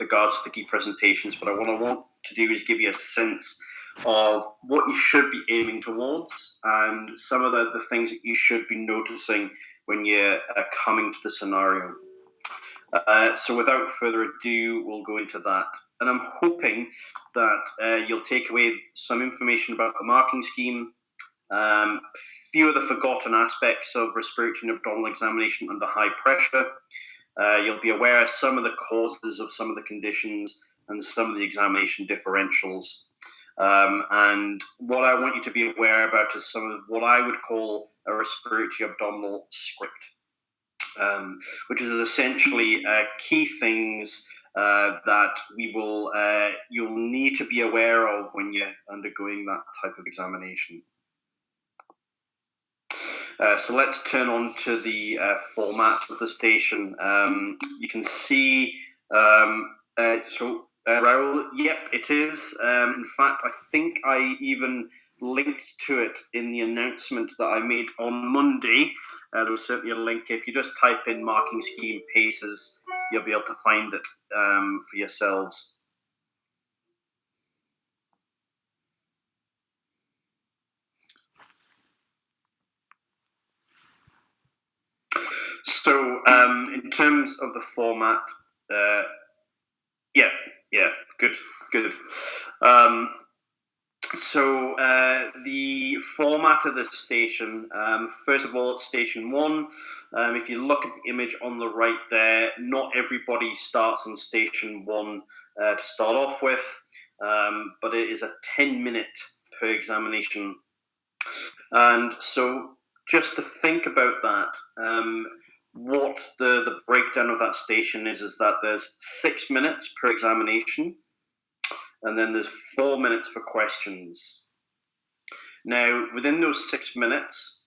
regards to the key presentations, but what I want to do is give you a sense of what you should be aiming towards and some of the things that you should be noticing when you're coming to the scenario. So without further ado, we'll go into that. And I'm hoping that you'll take away some information about the marking scheme, a few of the forgotten aspects of respiratory and abdominal examination under high pressure. You'll be aware of some of the causes of some of the conditions and some of the examination differentials. And what I want you to be aware about is some of what I would call a respiratory abdominal script, which is essentially key things that you'll need to be aware of when you're undergoing that type of examination. So let's turn on to the format of the station. You can see, Raoul, yep, it is. In fact, I think I even linked to it in the announcement that I made on Monday. There was certainly a link. If you just type in marking scheme PACES, you'll be able to find it for yourselves. So in terms of the format, good. So the format of this station, first of all, station 1, if you look at the image on the right there, not everybody starts on station 1 to start off with, but it is a 10-minute per examination. And so just to think about that, what the breakdown of that station is that there's 6 minutes per examination, and then there's 4 minutes for questions. Now, within those 6 minutes,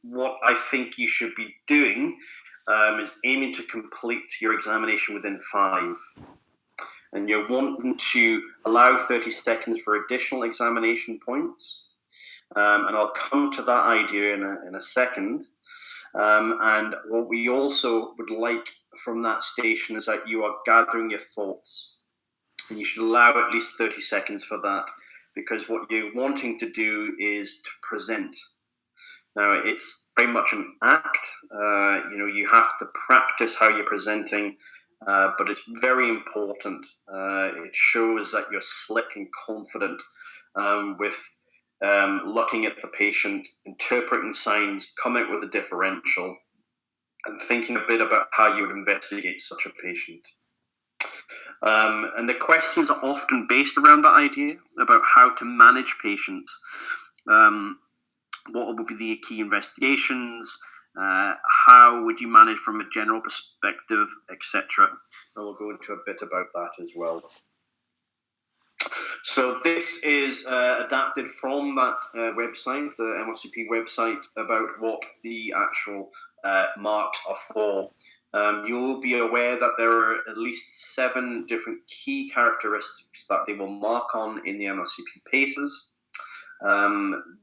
what I think you should be doing is aiming to complete your examination within 5. And you're wanting to allow 30 seconds for additional examination points. And I'll come to that idea in a second. And what we also would like from that station is that you are gathering your thoughts. And you should allow at least 30 seconds for that, because what you're wanting to do is to present. Now, it's very much an act. You have to practice how you're presenting, but it's very important. It shows that you're slick and confident with looking at the patient, interpreting signs, coming up with a differential, and thinking a bit about how you would investigate such a patient. And the questions are often based around that idea about how to manage patients. What would be the key investigations? How would you manage from a general perspective, etc. And we'll go into a bit about that as well. So this is adapted from that website, the MRCP website, about what the actual marks are for. You'll be aware that there are at least 7 different key characteristics that they will mark on in the MRCP PACES.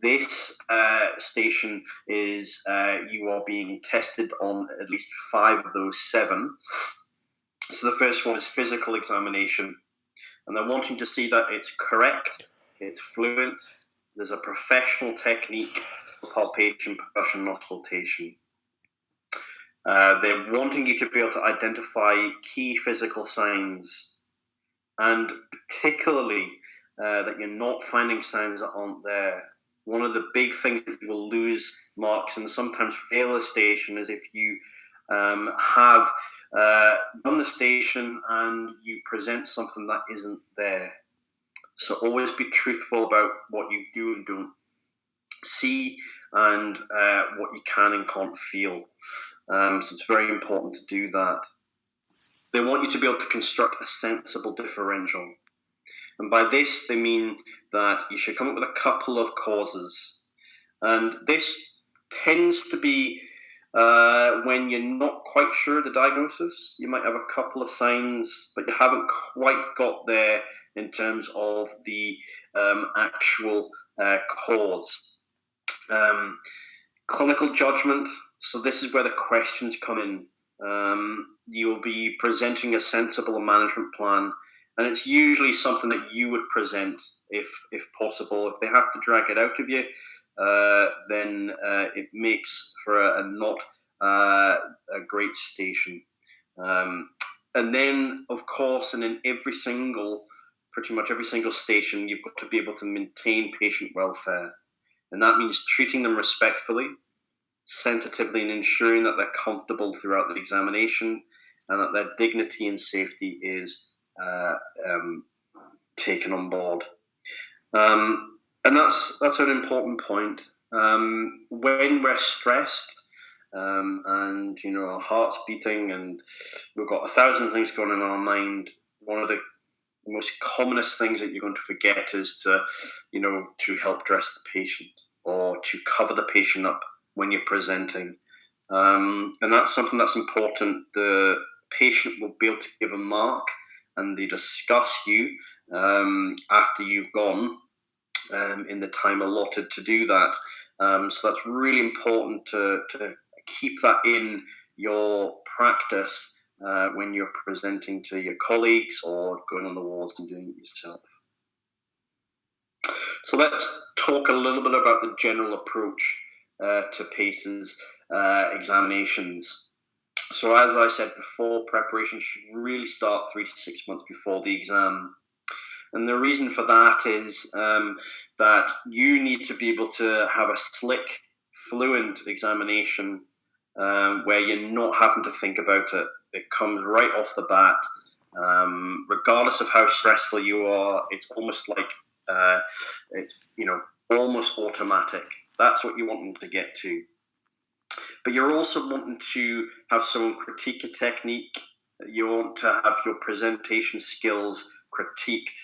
This station is you are being tested on at least 5 of those 7. So the first one is physical examination. And they're wanting to see that it's correct, it's fluent, there's a professional technique for palpation, percussion, and auscultation. They're wanting you to be able to identify key physical signs, and particularly that you're not finding signs that aren't there. One of the big things that you will lose marks and sometimes fail a station is if you have done the station and you present something that isn't there. So always be truthful about what you do and don't see, and what you can and can't feel. So it's very important to do that. They want you to be able to construct a sensible differential. And by this, they mean that you should come up with a couple of causes. And this tends to be when you're not quite sure of the diagnosis. You might have a couple of signs, but you haven't quite got there in terms of the actual cause. Clinical judgment. So this is where the questions come in. You will be presenting a sensible management plan, and it's usually something that you would present if possible. If they have to drag it out of you, then it makes for a not a great station. And then, of course, and in pretty much every single station, you've got to be able to maintain patient welfare. And that means treating them respectfully, sensitively, and ensuring that they're comfortable throughout the examination and that their dignity and safety is taken on board. And that's an important point. When we're stressed, and our heart's beating and we've got 1,000 things going on in our mind, one of the most commonest things that you're going to forget is to help dress the patient or to cover the patient up when you're presenting. And that's something that's important. The patient will be able to give a mark and they discuss you after you've gone in the time allotted to do that. So that's really important to keep that in your practice when you're presenting to your colleagues or going on the wards and doing it yourself. So let's talk a little bit about the general approach to PACES examinations. So as I said before, preparation should really start 3 to 6 months before the exam. And the reason for that is that you need to be able to have a slick, fluent examination where you're not having to think about it. It comes right off the bat. Regardless of how stressful you are, it's almost like it's almost automatic. That's what you want them to get to. But you're also wanting to have someone critique your technique. You want to have your presentation skills critiqued,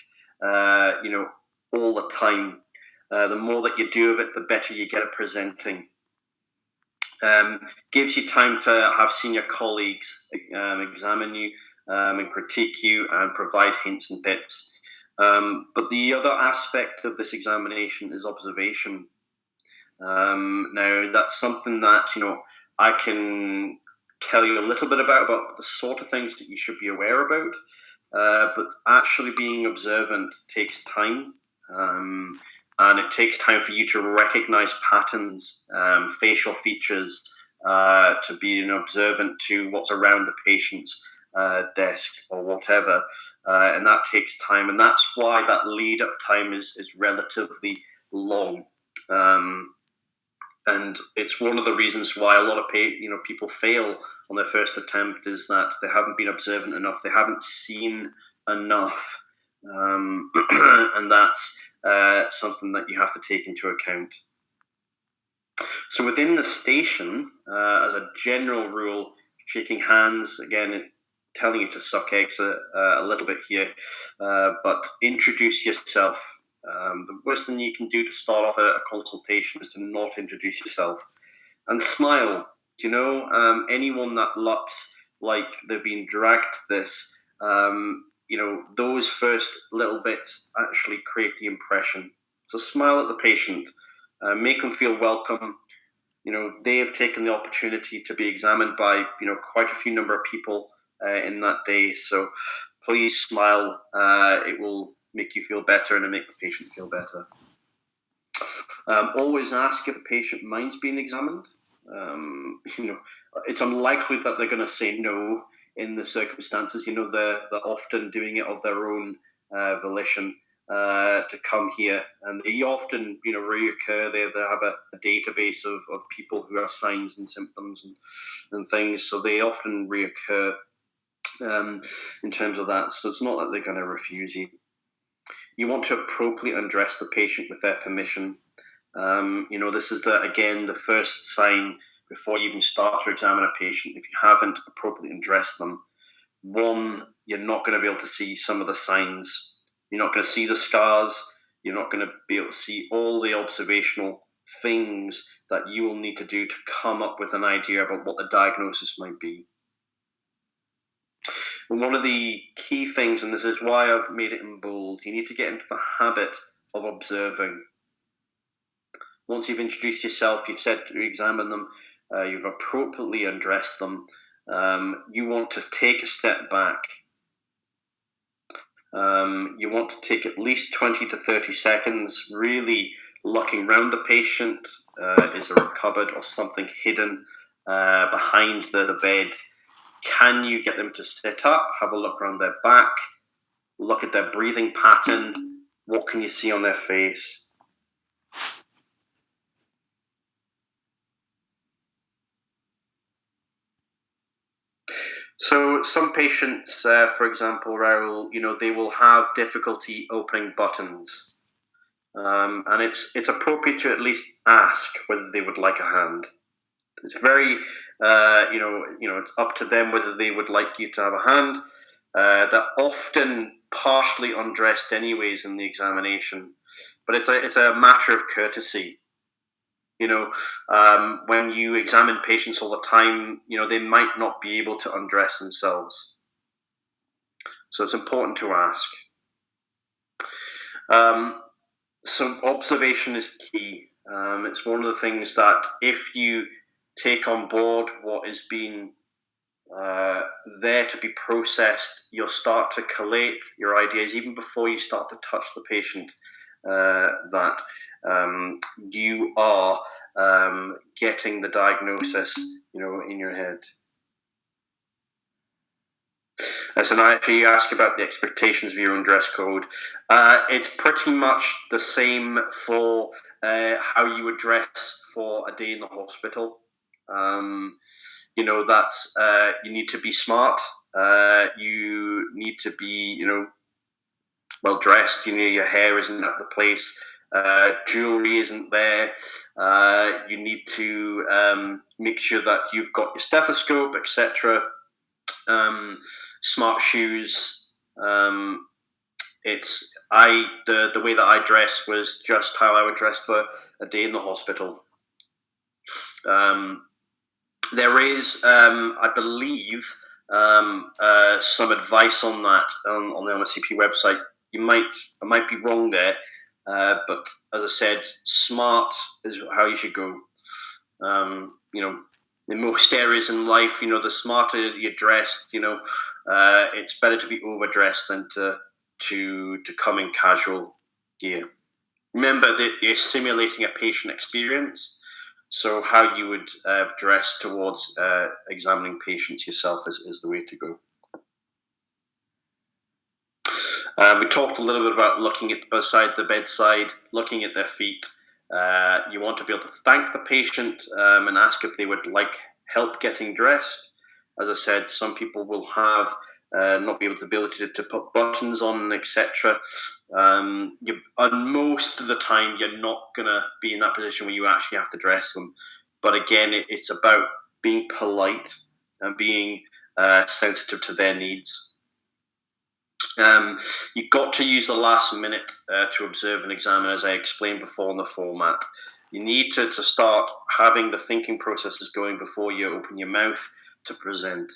all the time. The more that you do of it, the better you get at presenting. Gives you time to have senior colleagues examine you and critique you and provide hints and tips. But the other aspect of this examination is observation. Now, that's something that, I can tell you a little bit about the sort of things that you should be aware about. But actually being observant takes time. And it takes time for you to recognize patterns, facial features, to be observant to what's around the patient's desk or whatever. And that takes time. And that's why that lead-up time is relatively long. And it's one of the reasons why a lot of people fail on their first attempt is that they haven't been observant enough. They haven't seen enough. And that's something that you have to take into account. So within the station, as a general rule, shaking hands, again, telling you to suck eggs a little bit here, but introduce yourself. The worst thing you can do to start off a consultation is to not introduce yourself. And smile. Anyone that looks like they've been dragged to this, those first little bits actually create the impression. So smile at the patient, make them feel welcome. They have taken the opportunity to be examined by, quite a few number of people in that day. So please smile. It will make you feel better and make the patient feel better. Always ask if the patient minds being examined. It's unlikely that they're going to say no in the circumstances. They're often doing it of their own volition to come here, and they often reoccur. They have a database of people who have signs and symptoms and things, so they often reoccur in terms of that. So it's not that they're going to refuse you. You want to appropriately undress the patient with their permission. This is again the first sign before you even start to examine a patient. If you haven't appropriately undressed them, one, you're not going to be able to see some of the signs. You're not going to see the scars. You're not going to be able to see all the observational things that you will need to do to come up with an idea about what the diagnosis might be. And one of the key things, and this is why I've made it in bold, you need to get into the habit of observing. Once you've introduced yourself, you've said to examine them, you've appropriately undressed them, you want to take a step back. You want to take at least 20 to 30 seconds, really looking around the patient. Is there a cupboard or something hidden behind the bed? Can you get them to sit up, have a look around their back, look at their breathing pattern? What can you see on their face? So some patients, for example, Raoul, they will have difficulty opening buttons. And it's appropriate to at least ask whether they would like a hand. It's very, it's up to them whether they would like you to have a hand. They're often partially undressed anyways in the examination, but it's a matter of courtesy. When you examine patients all the time, they might not be able to undress themselves. So it's important to ask. So observation is key. It's one of the things that if you take on board what is being there to be processed, you'll start to collate your ideas even before you start to touch the patient, that you are getting the diagnosis, in your head. So now actually you ask about the expectations of your own dress code. It's pretty much the same for how you would dress for a day in the hospital. That's you need to be smart. You need to be, well dressed. Your hair isn't at the place. Jewelry isn't there. You need to make sure that you've got your stethoscope, etc. Smart shoes. The way that I dress was just how I would dress for a day in the hospital. There is, I believe, some advice on that on the MRCP website. I might be wrong there, but as I said, smart is how you should go. In most areas in life, the smarter you're dressed, it's better to be overdressed than to come in casual gear. Remember that you're simulating a patient experience. So how you would dress towards examining patients yourself is the way to go. We talked a little bit about looking at beside the bedside, looking at their feet. You want to be able to thank the patient and ask if they would like help getting dressed. As I said, some people will have not be able to put buttons on, etc. And most of the time, you're not going to be in that position where you actually have to dress them. But again, it's about being polite and being sensitive to their needs. You've got to use the last minute to observe and examine, as I explained before in the format. You need to start having the thinking processes going before you open your mouth to present.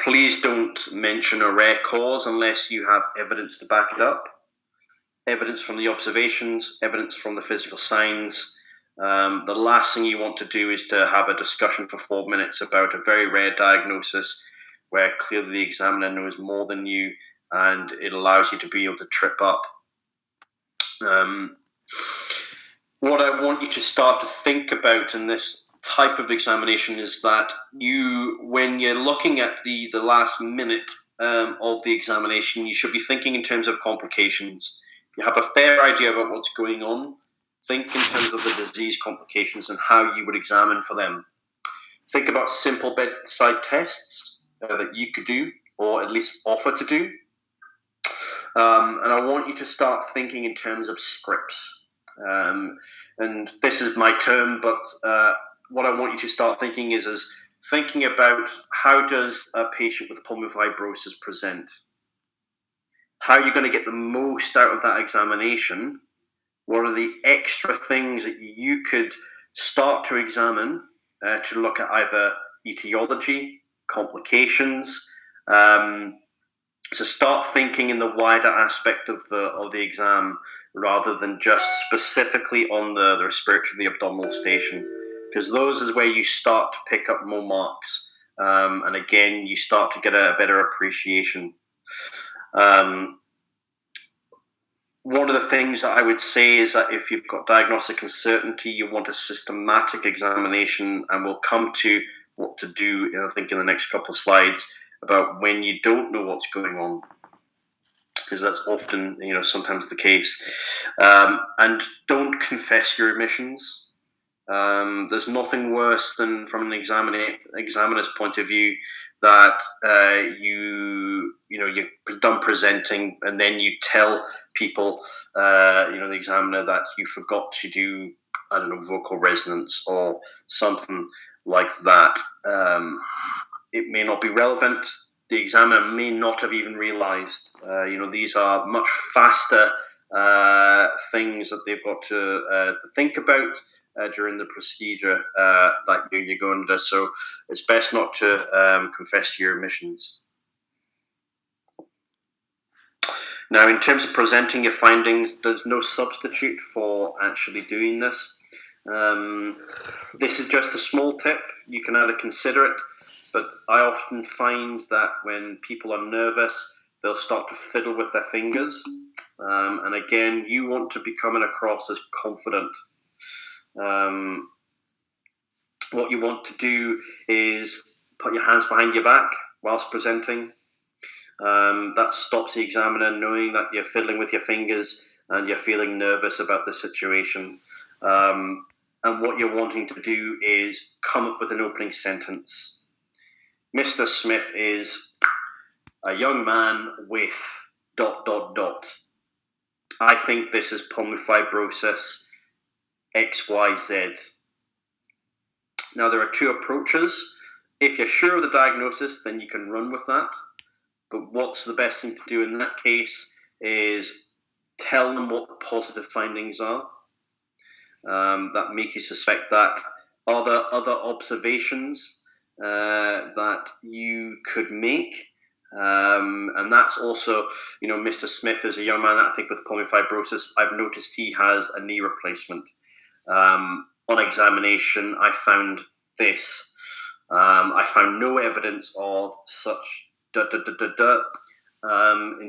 Please don't mention a rare cause unless you have evidence to back it up. Evidence from the observations, evidence from the physical signs. The last thing you want to do is to have a discussion for 4 minutes about a very rare diagnosis where clearly the examiner knows more than you and it allows you to be able to trip up. What I want you to start to think about in this type of examination is that when you're looking at the last minute of the examination, you should be thinking in terms of complications. You have a fair idea about what's going on. Think in terms of the disease complications and how you would examine for them. Think about simple bedside tests that you could do, or at least offer to do. And I want you to start thinking in terms of scripts. And this is my term, but what I want you to start thinking is thinking about how does a patient with pulmonary fibrosis present? How are you going to get the most out of that examination? What are the extra things that you could start to examine to look at either etiology, complications? So start thinking in the wider aspect of the exam rather than just specifically on the respiratory, the abdominal station. because those is where you start to pick up more marks. And again, you start to get a better appreciation. One of the things that I would say is that if you've got diagnostic uncertainty, you want a systematic examination, and we'll come to what to do, I think, in the next couple of slides about when you don't know what's going on, because that's often, sometimes the case. And don't confess your omissions. There's nothing worse than, from an examiner's point of view, that you're done presenting and then you tell people, the examiner, that you forgot to do, I don't know, vocal resonance or something like that. It may not be relevant. The examiner may not have even realised. These are much faster things that they've got to think about during the procedure that you're going to do. So it's best not to confess your omissions. Now, in terms of presenting your findings, there's no substitute for actually doing this. This is just a small tip. You can either consider it, but I often find that when people are nervous, they'll start to fiddle with their fingers. And again, you want to be coming across as confident. What you want to do is put your hands behind your back whilst presenting. That stops the examiner knowing that you're fiddling with your fingers and you're feeling nervous about the situation. And what you're wanting to do is come up with an opening sentence. Mr. Smith is a young man with ... I think this is pulmonary fibrosis XYZ. Now, there are two approaches. If you're sure of the diagnosis, then you can run with that. But what's the best thing to do in that case is tell them what the positive findings are that make you suspect that. Are there other observations that you could make? And that's also, Mr. Smith is a young man, I think, with pulmonary fibrosis. I've noticed he has a knee replacement. On examination, I found this. I found no evidence of such in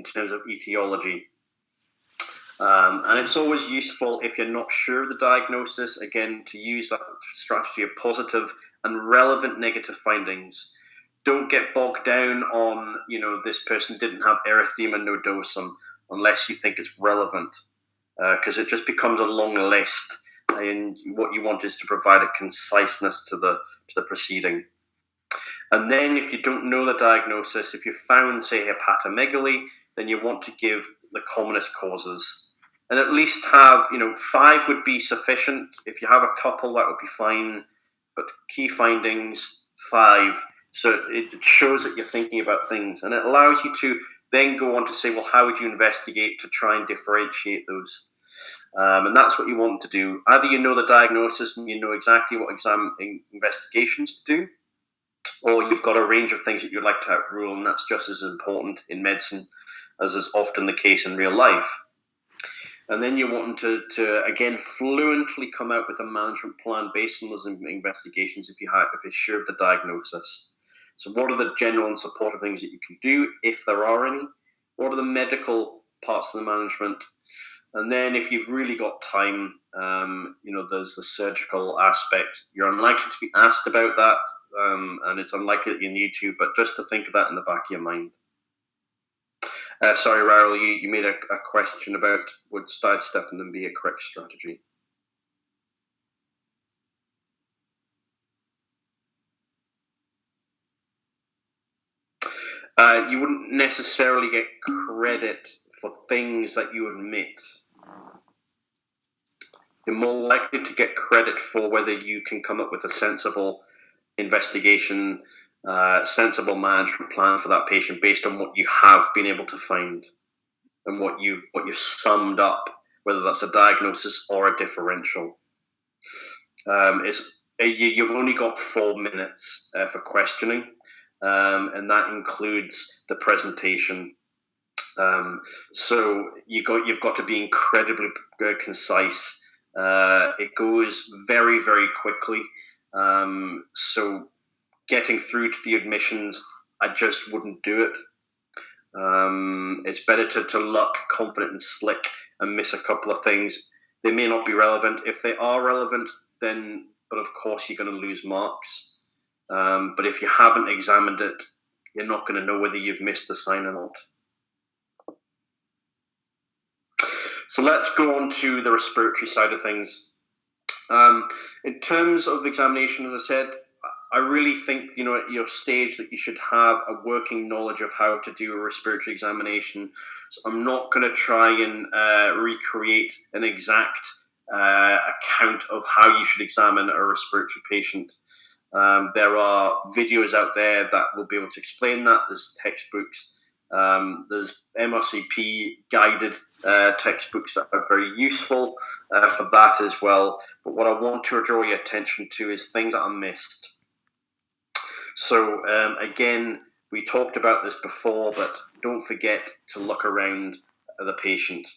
terms of etiology. And it's always useful, if you're not sure of the diagnosis, again, to use that strategy of positive and relevant negative findings. Don't get bogged down on, this person didn't have erythema nodosum unless you think it's relevant, because it just becomes a long list. And what you want is to provide a conciseness to the proceeding. And then if you don't know the diagnosis, if you found, say, hepatomegaly, then you want to give the commonest causes. And at least have, 5 would be sufficient. If you have a couple, that would be fine. But key findings, 5. So it shows that you're thinking about things. And it allows you to then go on to say, well, how would you investigate to try and differentiate those? And that's what you want to do. Either you know the diagnosis and you know exactly what investigations to do, or you've got a range of things that you'd like to outrule, and that's just as important in medicine as is often the case in real life. And then you're wanting to again, fluently come out with a management plan based on those investigations if you're sure of the diagnosis. So what are the general and supportive things that you can do, if there are any? What are the medical parts of the management? And then if you've really got time, there's the surgical aspect. You're unlikely to be asked about that, and it's unlikely that you need to, but just to think of that in the back of your mind. Sorry, Raoul, you made a question about would sidestepping them be a correct strategy? You wouldn't necessarily get credit for things that you admit. You're more likely to get credit for whether you can come up with a sensible investigation, sensible management plan for that patient based on what you have been able to find and what you've summed up, whether that's a diagnosis or a differential. You've only got 4 minutes for questioning, and that includes the presentation. So you've got to be incredibly concise. It goes very, very quickly. So getting through to the admissions, I just wouldn't do it. It's better to look confident and slick and miss a couple of things. They may not be relevant. If they are relevant, but of course you're going to lose marks. But if you haven't examined it, you're not going to know whether you've missed a sign or not. So let's go on to the respiratory side of things. In terms of examination, as I said, I really think, at your stage that you should have a working knowledge of how to do a respiratory examination. So I'm not going to try and recreate an exact account of how you should examine a respiratory patient. There are videos out there that will be able to explain that. There's textbooks. There's MRCP guided textbooks that are very useful for that as well. But what I want to draw your attention to is things that are missed. So again, we talked about this before, but don't forget to look around the patient.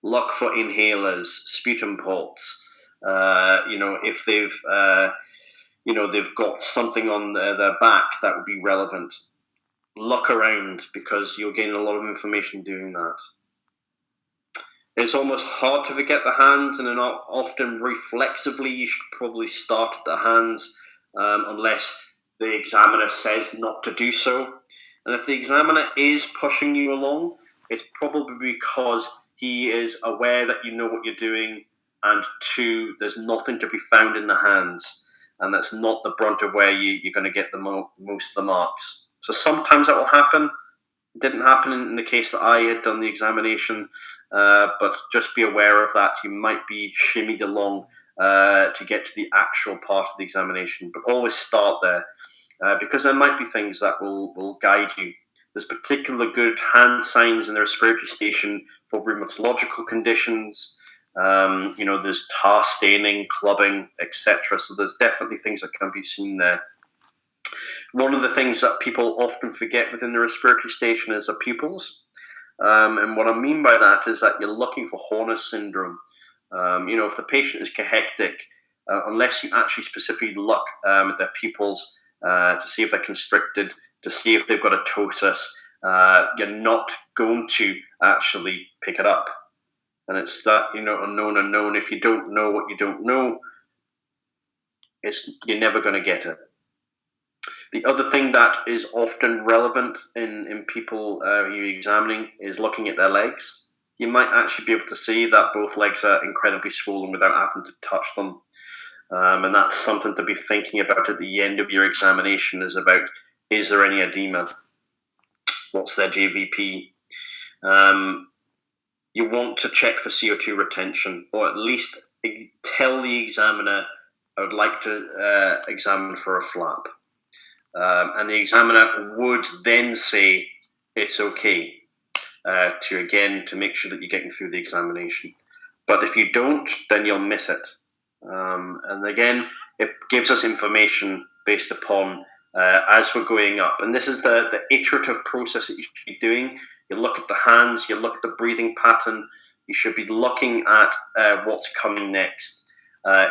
Look for inhalers, sputum ports. If they've they've got something on their back that would be relevant. Look around, because you'll gain a lot of information doing that. It's almost hard to forget the hands, and often reflexively you should probably start at the hands unless the examiner says not to do so. And if the examiner is pushing you along, it's probably because he is aware that you know what you're doing, and two, there's nothing to be found in the hands, and that's not the brunt of where you're going to get the most of the marks. So sometimes that will happen. It didn't happen in the case that I had done the examination, but just be aware of that. You might be shimmied along to get to the actual part of the examination, but always start there because there might be things that will guide you. There's particular good hand signs in the respiratory station for rheumatological conditions. There's tar staining, clubbing, etc. So there's definitely things that can be seen there. One of the things that people often forget within the respiratory station is the pupils. And what I mean by that is that you're looking for Horner syndrome. If the patient is cahectic, unless you actually specifically look at their pupils to see if they're constricted, to see if they've got a ptosis, you're not going to actually pick it up. And it's that, unknown. If you don't know what you don't know, you're never going to get it. The other thing that is often relevant in people you're examining is looking at their legs. You might actually be able to see that both legs are incredibly swollen without having to touch them. And that's something to be thinking about at the end of your examination, is there any edema? What's their JVP? You want to check for CO2 retention, or at least tell the examiner, I would like to examine for a flap. And the examiner would then say it's okay to make sure that you're getting through the examination. But if you don't, then you'll miss it. And again, it gives us information based upon as we're going up. And this is the iterative process that you should be doing. You look at the hands, you look at the breathing pattern. You should be looking at what's coming next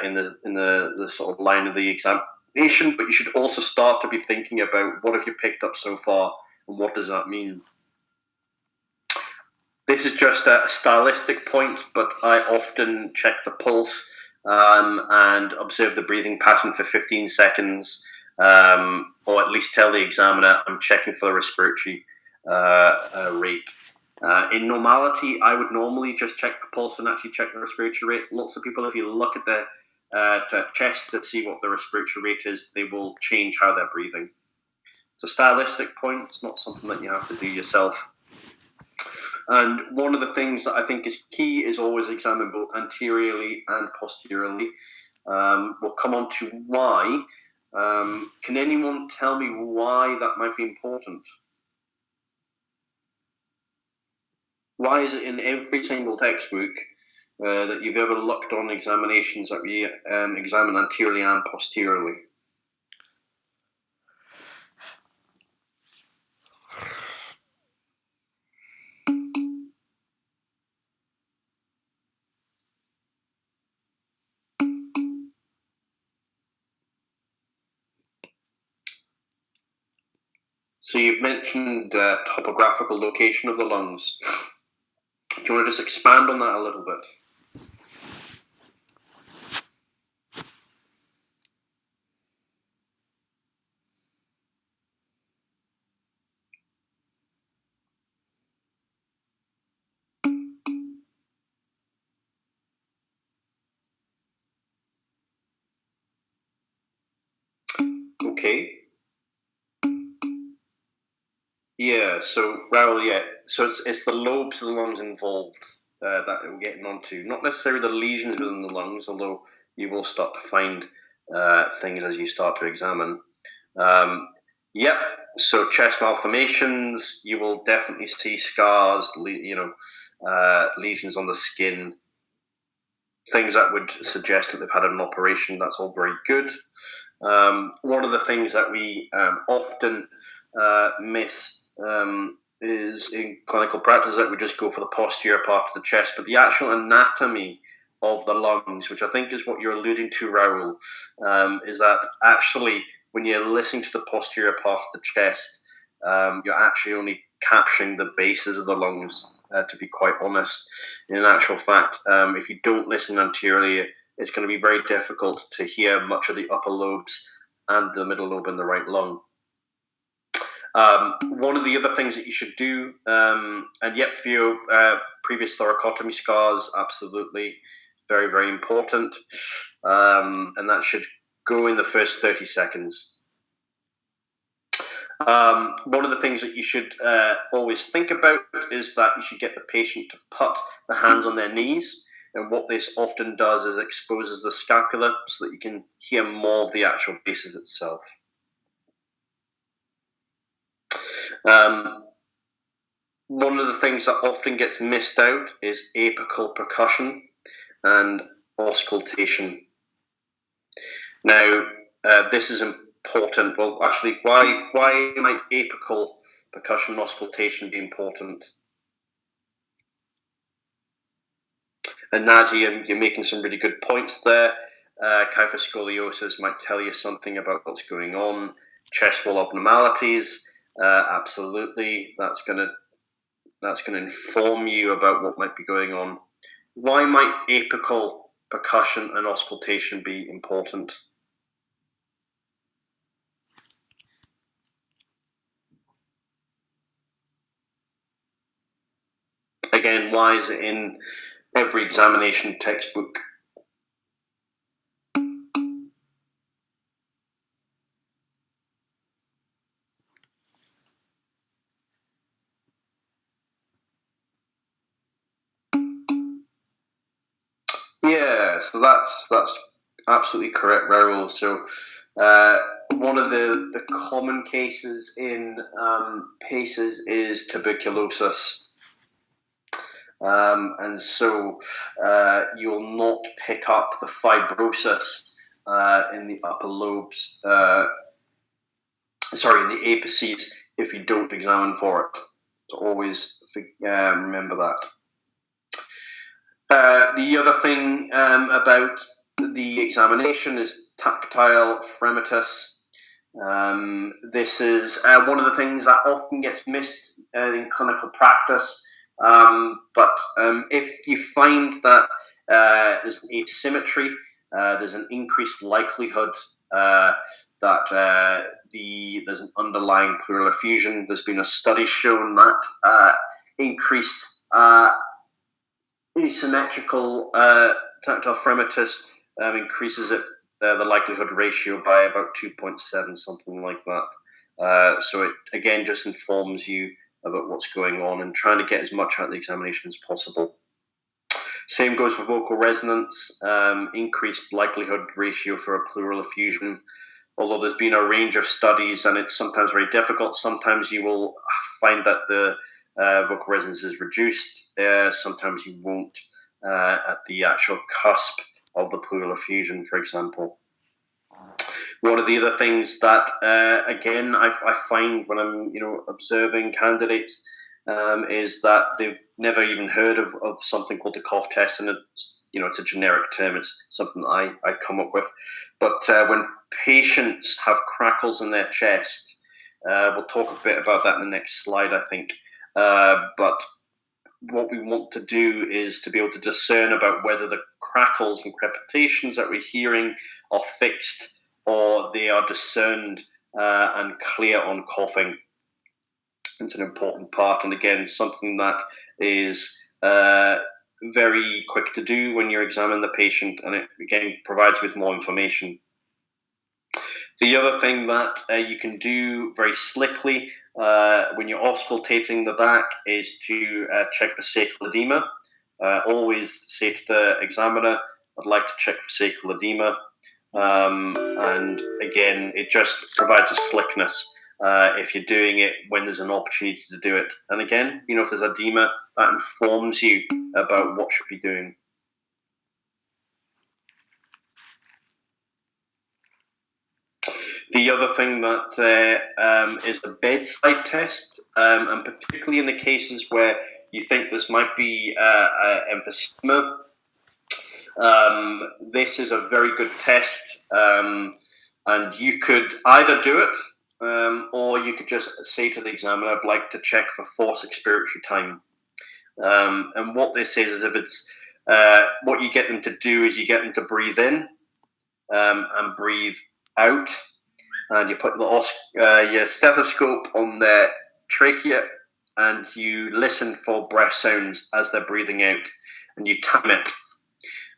in the sort of line of the exam. But you should also start to be thinking about what have you picked up so far and what does that mean. This is just a stylistic point, but I often check the pulse and observe the breathing pattern for 15 seconds, or at least tell the examiner I'm checking for the respiratory rate. In normality, I would normally just check the pulse and actually check the respiratory rate. Lots of people, if you look at the chest to see what the respiratory rate is, they will change how they're breathing. It's a stylistic point. It's not something that you have to do yourself. And one of the things that I think is key is always examine both anteriorly and posteriorly. We'll come on to why. Can anyone tell me why that might be important? Why is it in every single textbook that you've ever looked on examinations that we examine anteriorly and posteriorly? So you've mentioned topographical location of the lungs. Do you want to just expand on that a little bit? Okay. Yeah, so Raoul, so it's the lobes of the lungs involved that we're getting onto. Not necessarily the lesions within the lungs, although you will start to find things as you start to examine. Yep, so chest malformations, you will definitely see scars, lesions on the skin, things that would suggest that they've had an operation. That's all very good. One of the things that we often miss is in clinical practice that we just go for the posterior part of the chest, but the actual anatomy of the lungs, which I think is what you're alluding to, Raoul, is that actually when you're listening to the posterior part of the chest, you're actually only capturing the bases of the lungs, to be quite honest. In actual fact, if you don't listen anteriorly, it's going to be very difficult to hear much of the upper lobes and the middle lobe in the right lung. One of the other things that you should do, and yep, for your previous thoracotomy scars, absolutely, very, very important. And that should go in the first 30 seconds. One of the things that you should always think about is that you should get the patient to put the hands on their knees. And what this often does is exposes the scapula so that you can hear more of the actual bases itself. One of the things that often gets missed out is apical percussion and auscultation. Now, this is important. Well, actually, why might apical percussion and auscultation be important? And Nadia, you're making some really good points there. Kyphoscoliosis might tell you something about what's going on. Chest wall abnormalities, absolutely. That's going to inform you about what might be going on. Why might apical percussion and auscultation be important? Again, why is it in every examination textbook? Yeah, so that's absolutely correct, Raoul. So one of the common cases in PACES is tuberculosis. And so you will not pick up the fibrosis in the upper lobes, in the apices, if you don't examine for it. So always remember that. The other thing about the examination is tactile fremitus. This is one of the things that often gets missed in clinical practice. But if you find that there's an asymmetry, there's an increased likelihood that there's an underlying pleural effusion. There's been a study shown that increased asymmetrical tactile fremitus increases the likelihood ratio by about 2.7, something like that. So it again just informs you about what's going on and trying to get as much out of the examination as possible. Same goes for vocal resonance, increased likelihood ratio for a pleural effusion. Although there's been a range of studies and it's sometimes very difficult, sometimes you will find that the vocal resonance is reduced, sometimes you won't at the actual cusp of the pleural effusion, for example. One of the other things that, again, I find when I'm observing candidates is that they've never even heard of something called the cough test, and it's a generic term. It's something that I come up with. But when patients have crackles in their chest, We'll talk a bit about that in the next slide, I think. But what we want to do is to be able to discern about whether the crackles and crepitations that we're hearing are fixed or they are discerned and clear on coughing. It's an important part, and again, something that is very quick to do when you're examining the patient, and it again provides with more information. The other thing that you can do very slickly when you're auscultating the back is to check for sacral edema. Always say to the examiner, I'd like to check for sacral edema. And again, it just provides a slickness if you're doing it when there's an opportunity to do it. And again, if there's edema, that informs you about what should be doing. The other thing that is a bedside test, and particularly in the cases where you think this might be emphysema, this is a very good test, and you could either do it, or you could just say to the examiner, I'd like to check for forced expiratory time. And what this is if it's what you get them to do is you get them to breathe in and breathe out. And you put your stethoscope on their trachea and you listen for breath sounds as they're breathing out, and you time it.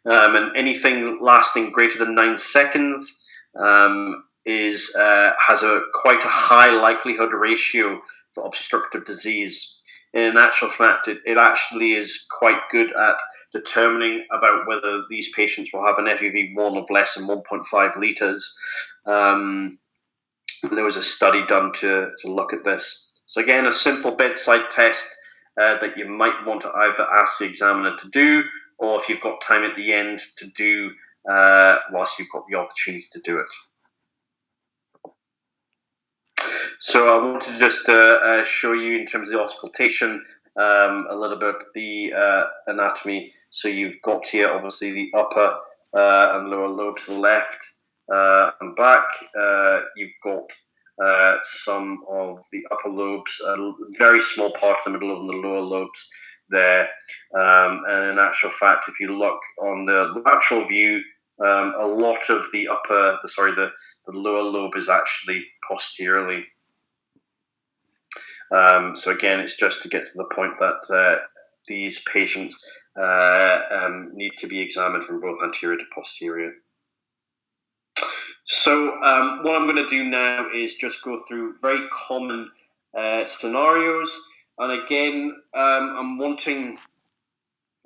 And anything lasting greater than 9 seconds has quite a high likelihood ratio for obstructive disease. In actual fact, it actually is quite good at determining about whether these patients will have an FEV1 of less than 1.5 litres. There was a study done to look at this. So again, a simple bedside test that you might want to either ask the examiner to do, or if you've got time at the end to do whilst you've got the opportunity to do it. So I wanted to just show you in terms of the auscultation a little bit the anatomy. So you've got here obviously the upper and lower lobes to the left and back. You've got some of the upper lobes, a very small part in the middle of the lower lobes there. And in actual fact, if you look on the lateral view, a lot of the lower lobe is actually posteriorly. So again, it's just to get to the point that these patients need to be examined from both anterior to posterior. So what I'm going to do now is just go through very common scenarios. And again, I'm wanting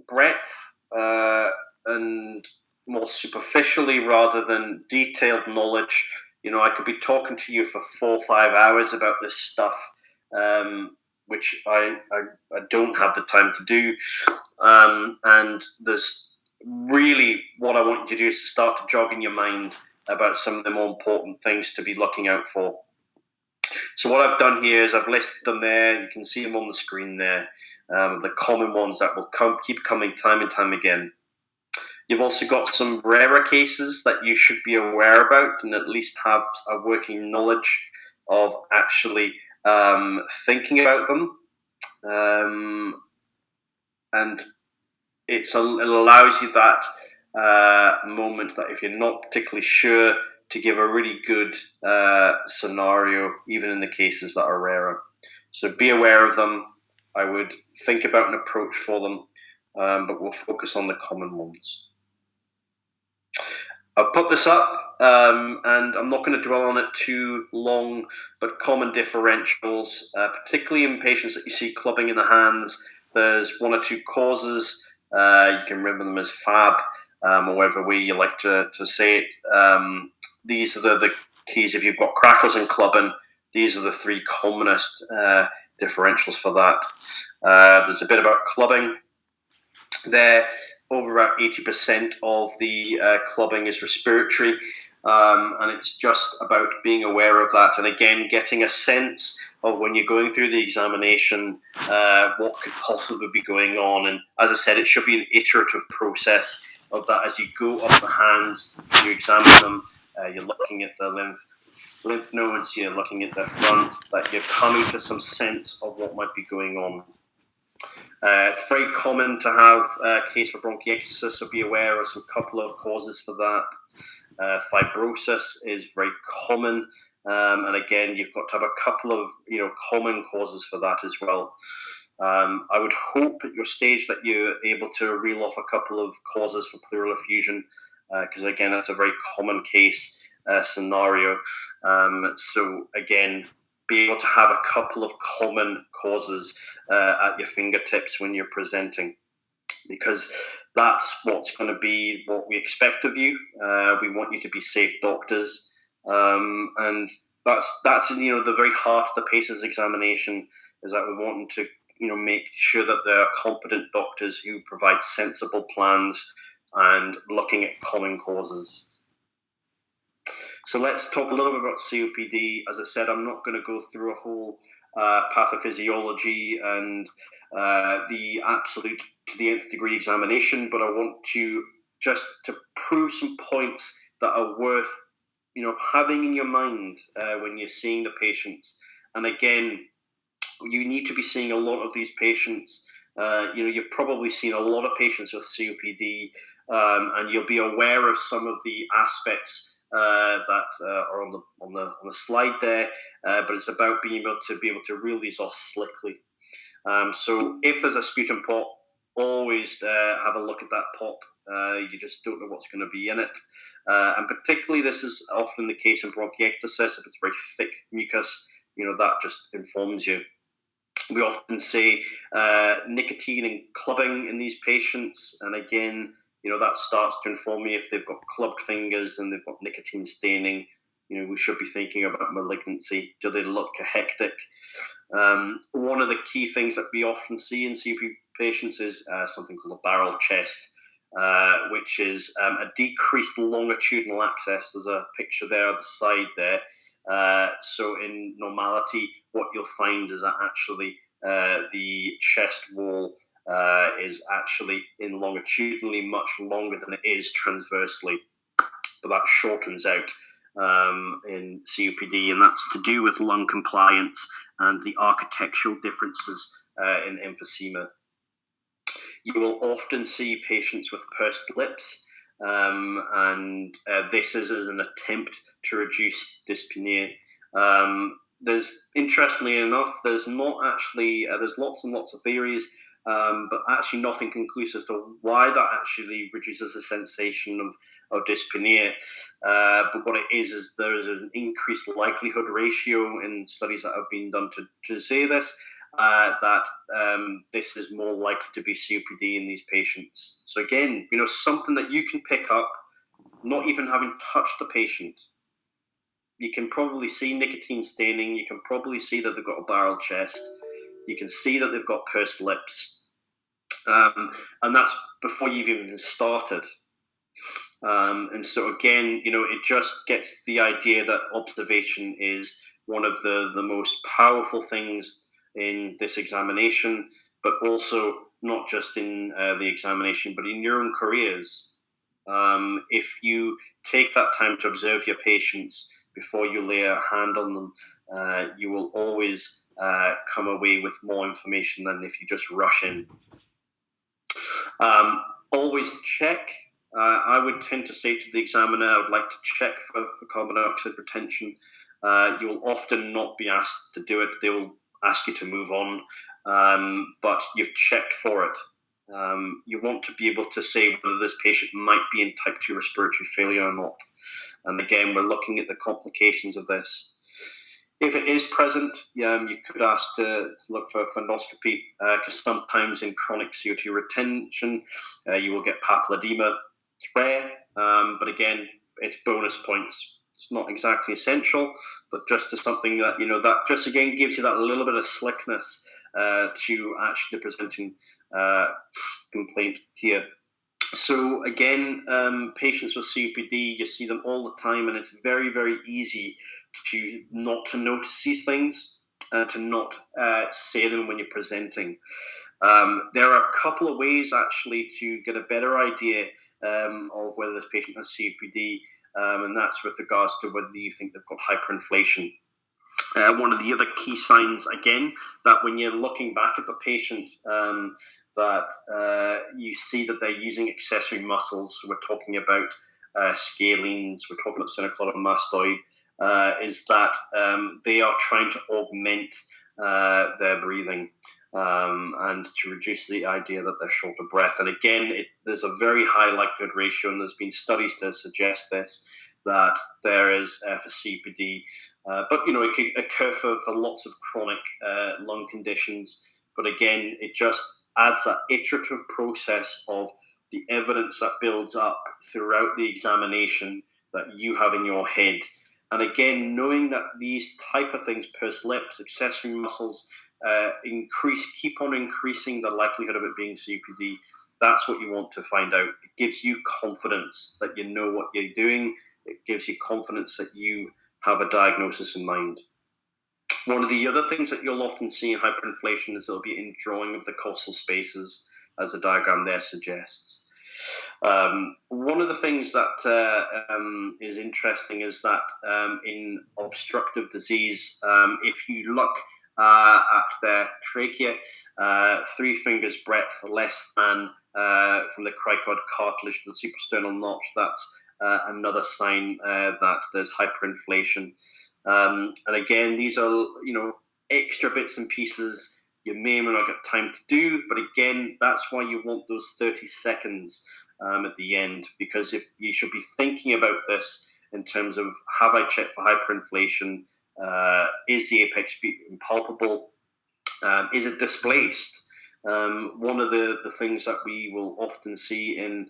breadth and more superficially rather than detailed knowledge. I could be talking to you for 4 or 5 hours about this stuff, which I don't have the time to do. And there's really what I want you to do is to start to jog in your mind about some of the more important things to be looking out for. So what I've done here is I've listed them there. You can see them on the screen there, the common ones that will keep coming time and time again. You've also got some rarer cases that you should be aware about and at least have a working knowledge of actually thinking about them. And it allows you that moment that if you're not particularly sure, to give a really good scenario, even in the cases that are rarer. So be aware of them. I would think about an approach for them, but we'll focus on the common ones. I've put this up, and I'm not going to dwell on it too long, but common differentials, particularly in patients that you see clubbing in the hands, there's 1 or 2 causes. You can remember them as FAB, or whatever way you like to say it. These are the keys. If you've got crackles and clubbing, these are the 3 commonest differentials for that. There's a bit about clubbing there. Over about 80% of the clubbing is respiratory, and it's just about being aware of that. And again, getting a sense of when you're going through the examination, what could possibly be going on. And as I said, it should be an iterative process of that. As you go up the hands, you examine them, you're looking at the lymph lymph nodes, you're looking at the front, that you're coming to some sense of what might be going on. It's very common to have a case for bronchiectasis, so be aware of some couple of causes for that. Fibrosis is very common, and again, you've got to have a couple of common causes for that as well. I would hope at your stage that you're able to reel off a couple of causes for pleural effusion, because again, that's a very common case scenario. So again, be able to have a couple of common causes at your fingertips when you're presenting, because that's what's going to be what we expect of you. We want you to be safe doctors, and that's the very heart of the PACES examination, is that we want to make sure that there are competent doctors who provide sensible plans and looking at common causes. So let's talk a little bit about COPD. As I said, I'm not going to go through a whole pathophysiology and the absolute to the nth degree examination, but I want to just to prove some points that are worth having in your mind when you're seeing the patients. And again, you need to be seeing a lot of these patients. You've probably seen a lot of patients with COPD, and you'll be aware of some of the aspects that are on the slide there. But it's about being able to reel these off slickly. So if there's a sputum pot, always have a look at that pot. You just don't know what's going to be in it. And particularly, this is often the case in bronchiectasis. If it's very thick mucus, that just informs you. We often say nicotine and clubbing in these patients, and again, that starts to inform me if they've got clubbed fingers and they've got nicotine staining. We should be thinking about malignancy. Do they look hectic? One of the key things that we often see in COPD patients is something called a barrel chest, which is a decreased longitudinal access. There's a picture there on the side there. So in normality, what you'll find is that actually the chest wall is actually in longitudinally much longer than it is transversely, but that shortens out in COPD, and that's to do with lung compliance and the architectural differences in emphysema. You will often see patients with pursed lips, and this is as an attempt to reduce dyspnea. Interestingly enough, there's not actually, there's lots and lots of theories, but actually nothing conclusive to why that actually reduces the sensation of dyspnea. But what it is there is an increased likelihood ratio in studies that have been done to say this, that this is more likely to be COPD in these patients. So again, something that you can pick up, not even having touched the patient. You can probably see nicotine staining. You can probably see that they've got a barrel chest. You can see that they've got pursed lips. And that's before you've even started. And so again, it just gets the idea that observation is one of the most powerful things in this examination, but also not just in the examination, but in your own careers. If you take that time to observe your patients before you lay a hand on them, you will always come away with more information than if you just rush in. Always check. I would tend to say to the examiner, I would like to check for carbon dioxide retention. You will often not be asked to do it. They will ask you to move on, but you've checked for it. You want to be able to say whether this patient might be in type 2 respiratory failure or not. And again, we're looking at the complications of this. If it is present, you could ask to look for fundoscopy, because sometimes in chronic CO2 retention, you will get papilledema. It's rare, but again, it's bonus points. It's not exactly essential, but just as something that, that just again gives you that little bit of slickness to actually presenting complaint here. So again, patients with COPD, you see them all the time, and it's very, very easy to not to notice these things and to not say them when you're presenting. There are a couple of ways actually to get a better idea of whether this patient has COPD. and that's with regards to whether you think they've got hyperinflation. One of the other key signs, again, that when you're looking back at the patient, that you see that they're using accessory muscles. We're talking about scalenes, we're talking about sternocleidomastoid, is that they are trying to augment their breathing and to reduce the idea that they're short of breath. And again, there's a very high likelihood ratio, and there's been studies to suggest this, that there is for COPD, but it can occur for lots of chronic lung conditions. But again, it just adds that iterative process of the evidence that builds up throughout the examination that you have in your head. And again, knowing that these type of things, pursed lips, accessory muscles, keep on increasing the likelihood of it being COPD. That's what you want to find out. It gives you confidence that you know what you're doing. It gives you confidence that you have a diagnosis in mind. One of the other things that you'll often see in hyperinflation is there'll be in drawing of the costal spaces, as the diagram there suggests. One of the things that is interesting is that in obstructive disease, if you look at their trachea, 3 fingers breadth less than from the cricoid cartilage to the suprasternal notch, that's another sign that there's hyperinflation. And again, these are extra bits and pieces you may or may not get time to do, but again, that's why you want those 30 seconds at the end, because if you should be thinking about this in terms of, have I checked for hyperinflation? Is the apex palpable? Is it displaced? One of the things that we will often see in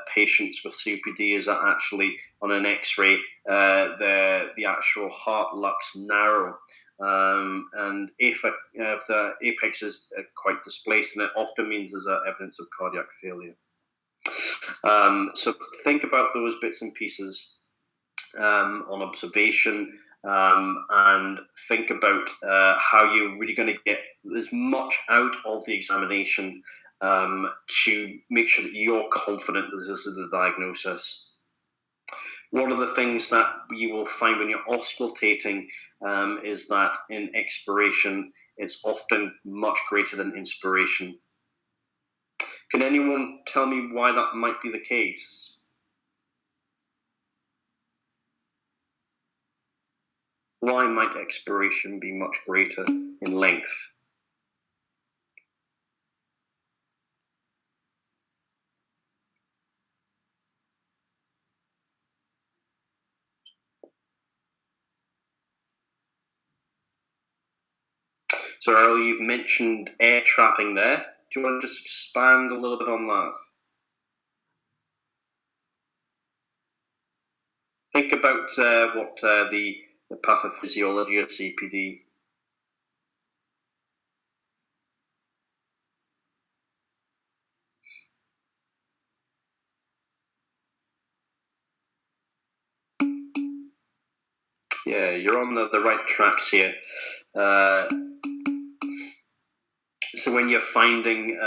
patients with COPD is that actually on an X-ray, the actual heart looks narrow. And if the apex is quite displaced, then it often means there's evidence of cardiac failure. So think about those bits and pieces on observation, and think about how you're really going to get as much out of the examination to make sure that you're confident that this is the diagnosis. One of the things that you will find when you're auscultating is that in expiration, it's often much greater than inspiration. Can anyone tell me why that might be the case? Why might expiration be much greater in length? So earlier you've mentioned air trapping there. Do you want to just expand a little bit on that? Think about what the pathophysiology of COPD. Yeah, you're on the right tracks here. So when you're finding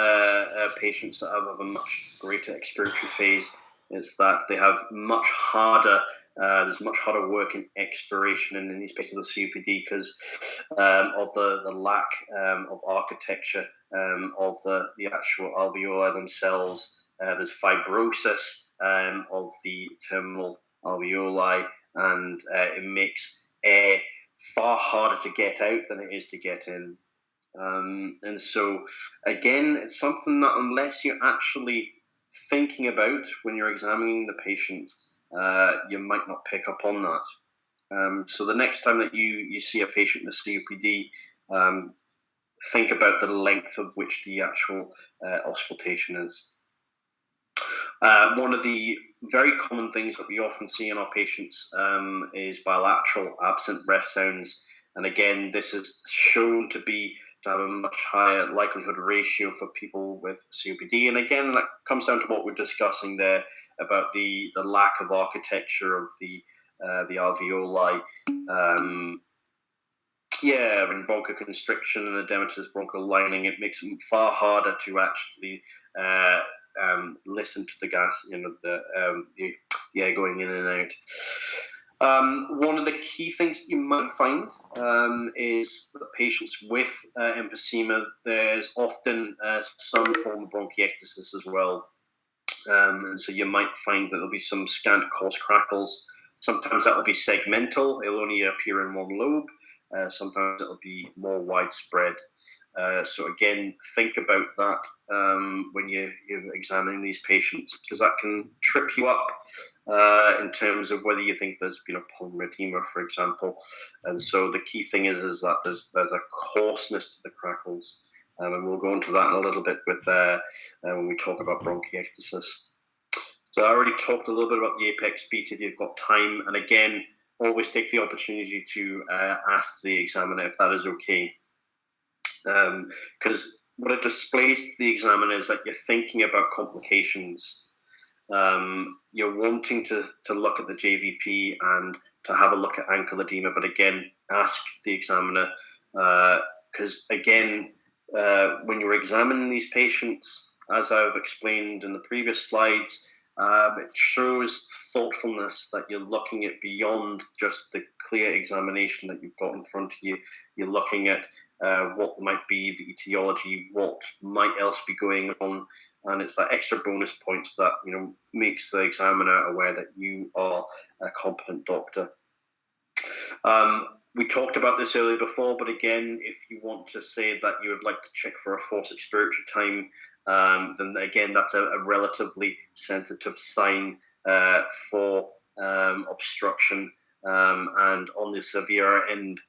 patients that have a much greater expiratory phase, it's that they have much harder, there's much harder work in expiration in these patients with COPD because of the lack of architecture of the actual alveoli themselves. There's fibrosis of the terminal alveoli, and it makes air far harder to get out than it is to get in. And so, again, it's something that unless you're actually thinking about when you're examining the patient, you might not pick up on that. So the next time that you see a patient with COPD, think about the length of which the actual auscultation is. One of the very common things that we often see in our patients is bilateral absent breath sounds. And again, this is shown to have a much higher likelihood ratio for people with COPD. And again, that comes down to what we're discussing there about the lack of architecture of the alveoli. And bronchoconstriction and edematous bronchial lining, it makes it far harder to actually listen to the gas, the going in and out. One of the key things you might find is that patients with emphysema, there's often some form of bronchiectasis as well. And so you might find that there'll be some scant cause crackles. Sometimes that will be segmental, it'll only appear in one lobe. Sometimes it'll be more widespread. So again, think about that when you're examining these patients, because that can trip you up in terms of whether you think there's pulmonary edema, for example. And so the key thing is that there's a coarseness to the crackles. And we'll go into that in a little bit with when we talk about bronchiectasis. So I already talked a little bit about the apex beat if you've got time. And again, always take the opportunity to ask the examiner if that is okay. Because what it displays to the examiner is that you're thinking about complications. You're wanting to look at the JVP and to have a look at ankle edema. But again, ask the examiner because, again, when you're examining these patients, as I've explained in the previous slides, it shows thoughtfulness that you're looking at beyond just the clear examination that you've got in front of you. You're looking at what might be the etiology, what might else be going on, and it's that extra bonus points that makes the examiner aware that you are a competent doctor. We talked about this earlier before, but again, if you want to say that you would like to check for a forced expiratory time, then again, that's a relatively sensitive sign for obstruction. And on the severe end,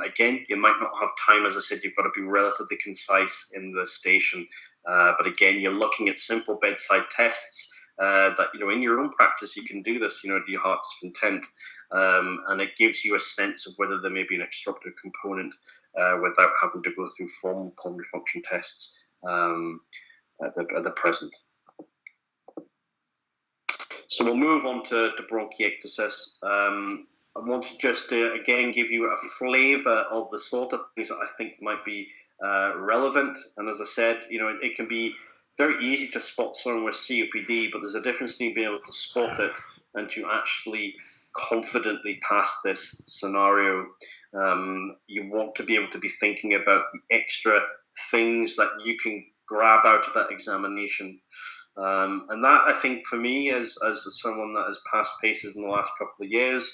again, you might not have time. As I said, you've got to be relatively concise in the station. But again, you're looking at simple bedside tests that, in your own practice, you can do this, to your heart's content. And it gives you a sense of whether there may be an obstructive component without having to go through formal pulmonary function tests at the present. So we'll move on to bronchiectasis. I want to just, again, give you a flavour of the sort of things that I think might be relevant. And as I said, it can be very easy to spot someone with COPD, but there's a difference between being able to spot it and to actually confidently pass this scenario. You want to be able to be thinking about the extra things that you can grab out of that examination. And that, I think, for me, as someone that has passed PACES in the last couple of years,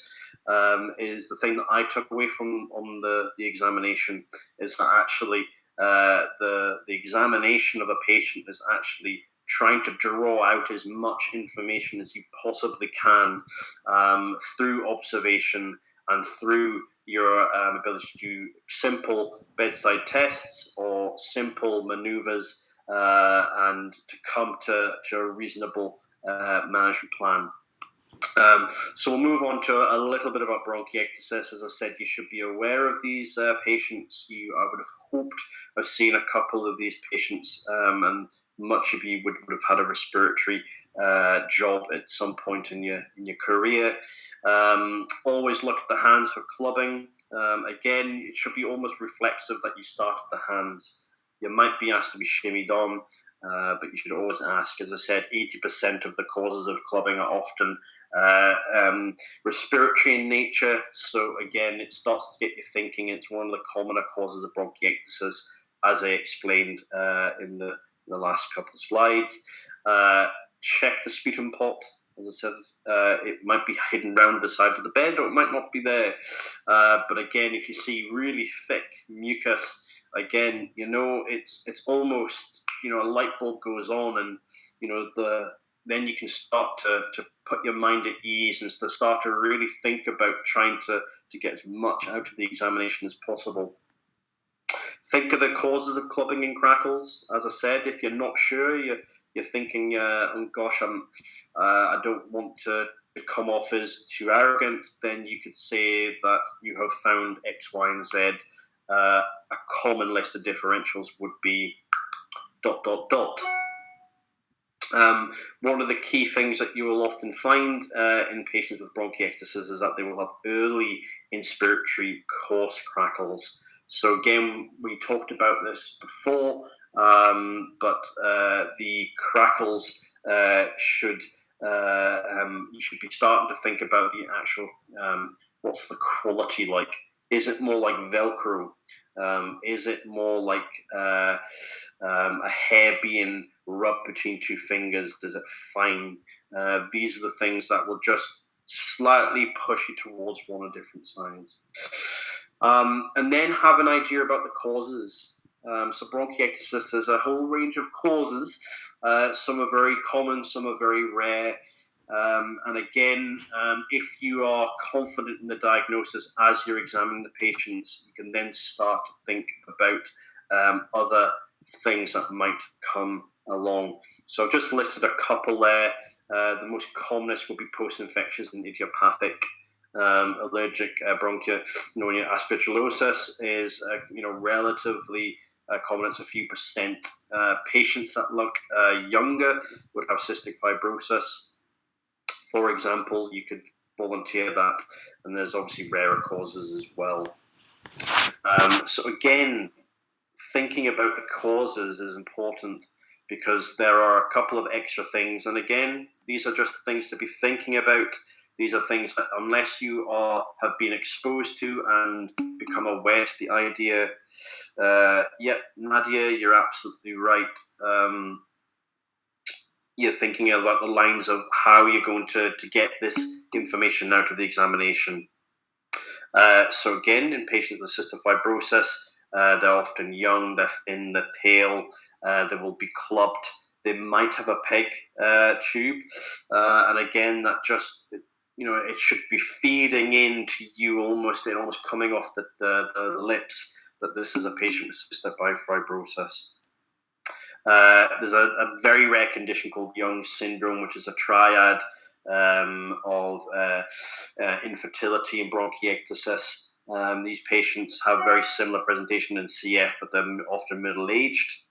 is the thing that I took away from on the examination, is that actually the examination of a patient is actually trying to draw out as much information as you possibly can through observation and through your ability to do simple bedside tests or simple maneuvers and to come to a reasonable management plan. So we'll move on to a little bit about bronchiectasis. As I said, you should be aware of these patients. I would have hoped I've seen a couple of these patients, and much of you would have had a respiratory job at some point in your career. Always look at the hands for clubbing. Again, it should be almost reflexive that you start at the hands. You might be asked to be shimmied on, but you should always ask. As I said, 80% of the causes of clubbing are often respiratory in nature. So again, it starts to get you thinking. It's one of the commoner causes of bronchiectasis, as I explained in the last couple of slides. Check the sputum pot. As I said, it might be hidden around the side of the bed, or it might not be there. But again, if you see really thick mucus, again, it's almost, a light bulb goes on, and then you can start to put your mind at ease and to start to really think about trying to get as much out of the examination as possible. Think of the causes of clubbing and crackles. As I said, if you're not sure, you're thinking, oh gosh, I don't want to come off as too arrogant, then you could say that you have found X, Y, and Z. A common list of differentials would be ... One of the key things that you will often find in patients with bronchiectasis is that they will have early inspiratory coarse crackles. So again, we talked about this before, but the crackles should you should be starting to think about the actual, what's the quality like? Is it more like Velcro? Is it more like a hair being rubbed between two fingers? Is it fine? These are the things that will just slightly push you towards one of different sides. And then have an idea about the causes. So bronchiectasis, there's a whole range of causes. Some are very common, some are very rare. And again, if you are confident in the diagnosis as you're examining the patients, you can then start to think about other things that might come along. So I've just listed a couple there. The most commonest will be post-infectious and idiopathic allergic bronchiopneumonia. Aspergillosis is relatively common. It's a few percent. Patients that look younger would have cystic fibrosis, for example. You could volunteer that, and there's obviously rarer causes as well. So again, thinking about the causes is important, because there are a couple of extra things. And again, these are just things to be thinking about. These are things that, unless you have been exposed to and become aware to the idea, Nadia, you're absolutely right. You're thinking about the lines of how you're going to get this information out of the examination. So again, in patients with cystic fibrosis, they're often young, they're thin, they're pale, they will be clubbed, they might have a PEG tube, and again, that just, it should be feeding into you, almost coming off the lips, that this is a patient with cystic fibrosis. There's a very rare condition called Young syndrome, which is a triad of infertility and bronchiectasis. These patients have very similar presentation in CF, but they're often middle-aged.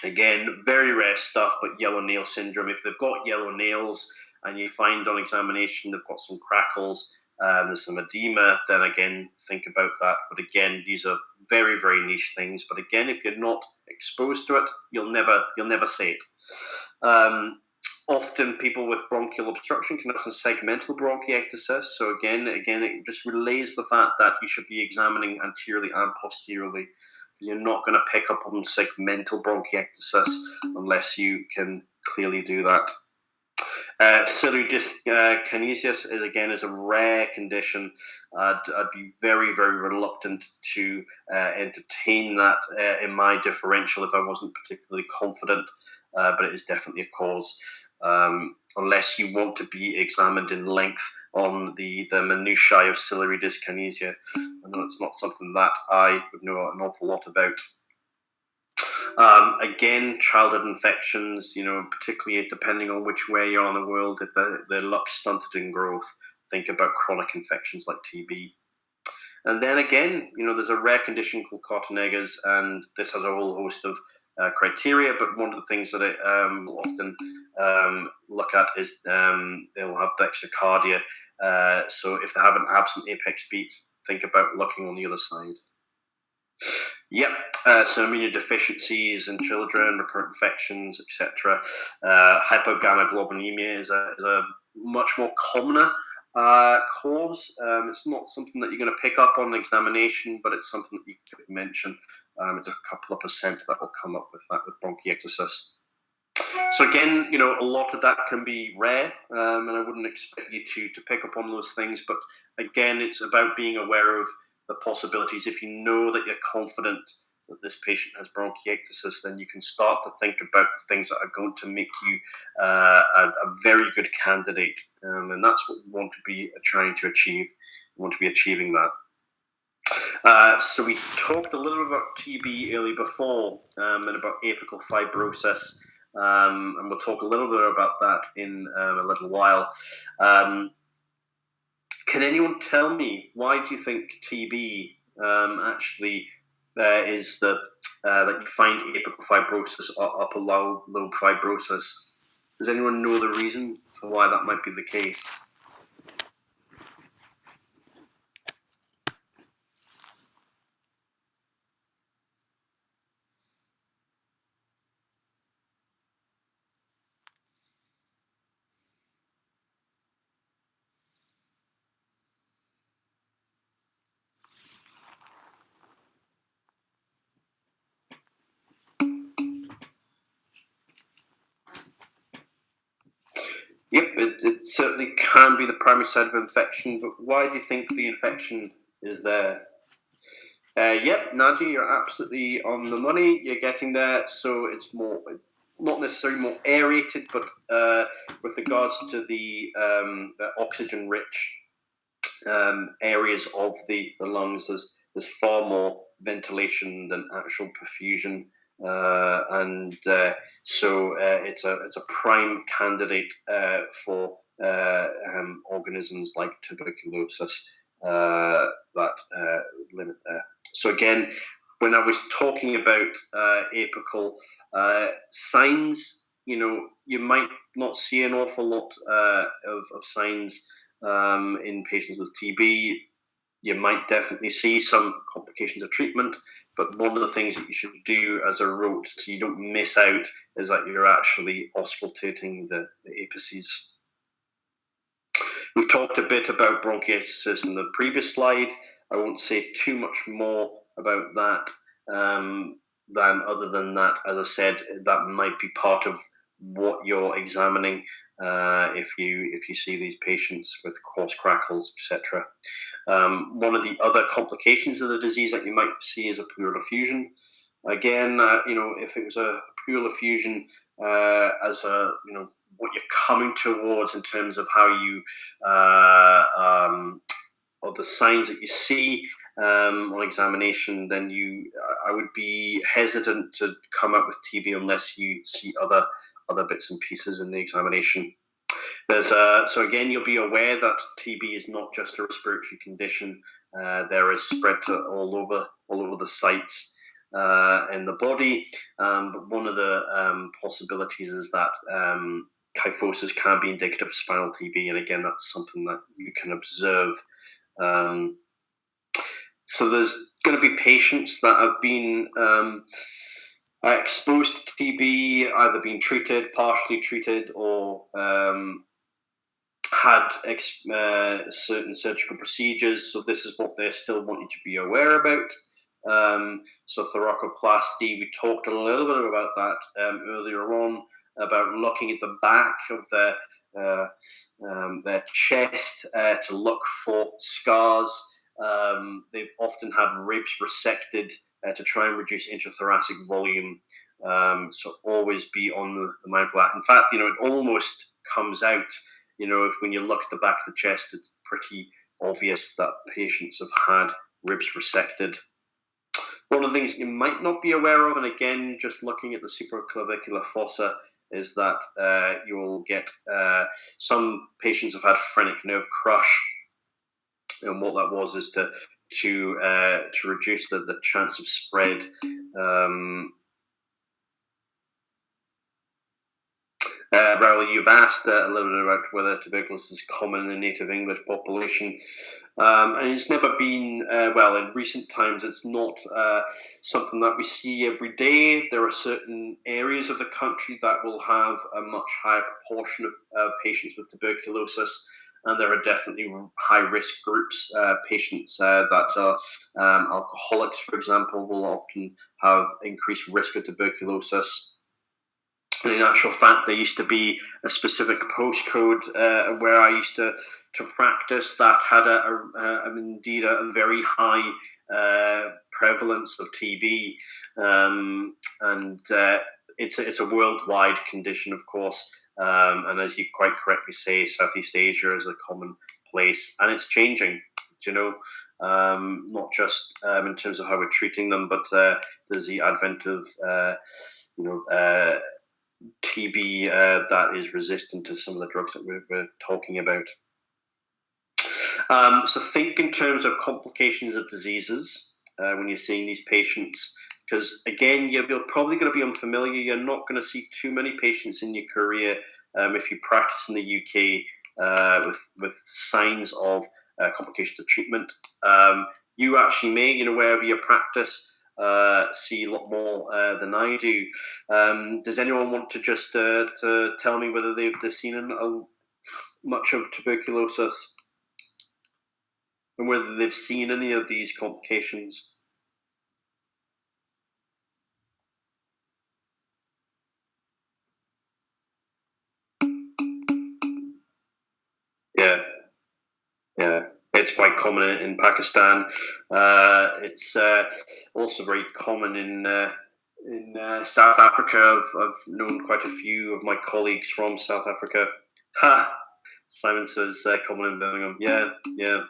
Again, very rare stuff, but yellow nail syndrome. If they've got yellow nails and you find on examination they've got some crackles, there's some edema, then again, think about that. But again, these are very, very niche things. But again, if you're not exposed to it, you'll never say it. Often people with bronchial obstruction can have some segmental bronchiectasis. So again, it just relays the fact that you should be examining anteriorly and posteriorly. You're not going to pick up on segmental bronchiectasis unless you can clearly do that. Ciliary dyskinesia is a rare condition. I'd be very, very reluctant to entertain that in my differential if I wasn't particularly confident, but it is definitely a cause. Unless you want to be examined in length on the minutiae of ciliary dyskinesia. I know it's not something that I would know an awful lot about. Again, childhood infections, particularly depending on which way you are in the world, if they look stunted in growth, think about chronic infections like TB. And then again, there's a rare condition called Cortinegas, and this has a whole host of criteria, but one of the things that I will often look at is they'll have dextrocardia. So if they have an absent apex beat, think about looking on the other side. Yep, so immunodeficiencies in children, recurrent infections, etc. Hypogammaglobulinemia is a much more commoner cause. It's not something that you're going to pick up on examination, but it's something that you could mention. It's a couple of percent that will come up with that with bronchiectasis. So again, a lot of that can be rare, and I wouldn't expect you to pick up on those things. But again, it's about being aware of the possibilities. If you know that you're confident that this patient has bronchiectasis, then you can start to think about the things that are going to make you a very good candidate, and that's what we want to be trying to achieve. We want to be achieving that. So we talked a little bit about TB early before, and about apical fibrosis, and we'll talk a little bit about that in a little while. Can anyone tell me, why do you think TB actually is that you find apical fibrosis or upper lobe fibrosis? Does anyone know the reason for why that might be the case? Yep, it certainly can be the primary side of infection, but why do you think the infection is there? Yep, Nadia, you're absolutely on the money. You're getting there. So it's more, not necessarily more aerated, but with regards to the oxygen-rich areas of the lungs, there's far more ventilation than actual perfusion, and so it's a prime candidate for organisms like tuberculosis that limit there. So again, when I was talking about apical signs, you might not see an awful lot of signs in patients with TB. You might definitely see some complications of treatment, but one of the things that you should do as a rote, so you don't miss out, is that you're actually auscultating the apices. We've talked a bit about bronchiectasis in the previous slide. I won't say too much more about that than other than that, as I said, that might be part of what you're examining if you see these patients with coarse crackles, etc. One of the other complications of the disease that you might see is a pleural effusion. Again, if it was a pleural effusion as a what you're coming towards in terms of how you or the signs that you see on examination, then I would be hesitant to come up with TB unless you see other bits and pieces in the examination. So again, you'll be aware that TB is not just a respiratory condition. There is spread to all over the sites in the body. But one of the possibilities is that kyphosis can be indicative of spinal TB, and again, that's something that you can observe. So there's going to be patients that have been exposed to TB, either been treated, partially treated, or had certain surgical procedures. So this is what they still want you to be aware about. So thoracoplasty, we talked a little bit about that earlier on, about looking at the back of their chest to look for scars. They've often had ribs resected to try and reduce intrathoracic volume. So always be on the mindful of that. In fact, it almost comes out, when you look at the back of the chest, it's pretty obvious that patients have had ribs resected. One of the things you might not be aware of, and again, just looking at the supraclavicular fossa, is that you'll get some patients have had phrenic nerve crush, and what that was is to reduce the chance of spread. Raoul, you've asked a little bit about whether tuberculosis is common in the native English population. And it's never been, in recent times, it's not something that we see every day. There are certain areas of the country that will have a much higher proportion of patients with tuberculosis. And there are definitely high-risk groups. Patients that are alcoholics, for example, will often have increased risk of tuberculosis. And in actual fact, there used to be a specific postcode where I used to practice that had indeed a very high prevalence of TB, and it's a worldwide condition, of course. And as you quite correctly say, Southeast Asia is a common place, and it's changing. Not just in terms of how we're treating them, but there's the advent of TB that is resistant to some of the drugs that we're talking about. So think in terms of complications of diseases when you're seeing these patients, because again, you're probably going to be unfamiliar. You're not going to see too many patients in your career if you practice in the UK with signs of complications of treatment. You actually may, wherever you practice, see a lot more than I do. Does anyone want to just to tell me whether they've seen much of tuberculosis and whether they've seen any of these complications? It's quite common in Pakistan. It's also very common in South Africa. I've known quite a few of my colleagues from South Africa. Ha! Simon says common in Birmingham. Yeah, yeah.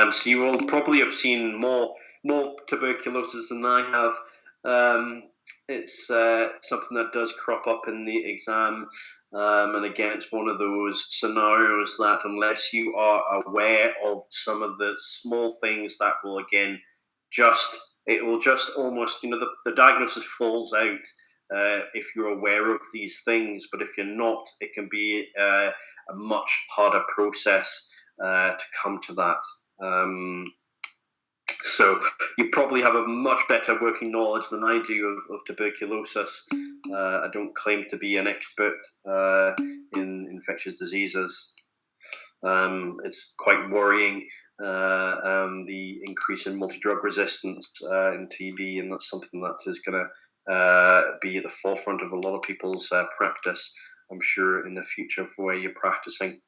So you will probably have seen more tuberculosis than I have. It's something that does crop up in the exam, and again, it's one of those scenarios that unless you are aware of some of the small things, that will again it will just almost the diagnosis falls out if you're aware of these things, but if you're not, it can be a much harder process to come to that. So you probably have a much better working knowledge than I do of tuberculosis. I don't claim to be an expert in infectious diseases. It's quite worrying, the increase in multi-drug resistance in TB, and that's something that is going to be at the forefront of a lot of people's practice, I'm sure, in the future for where you're practicing.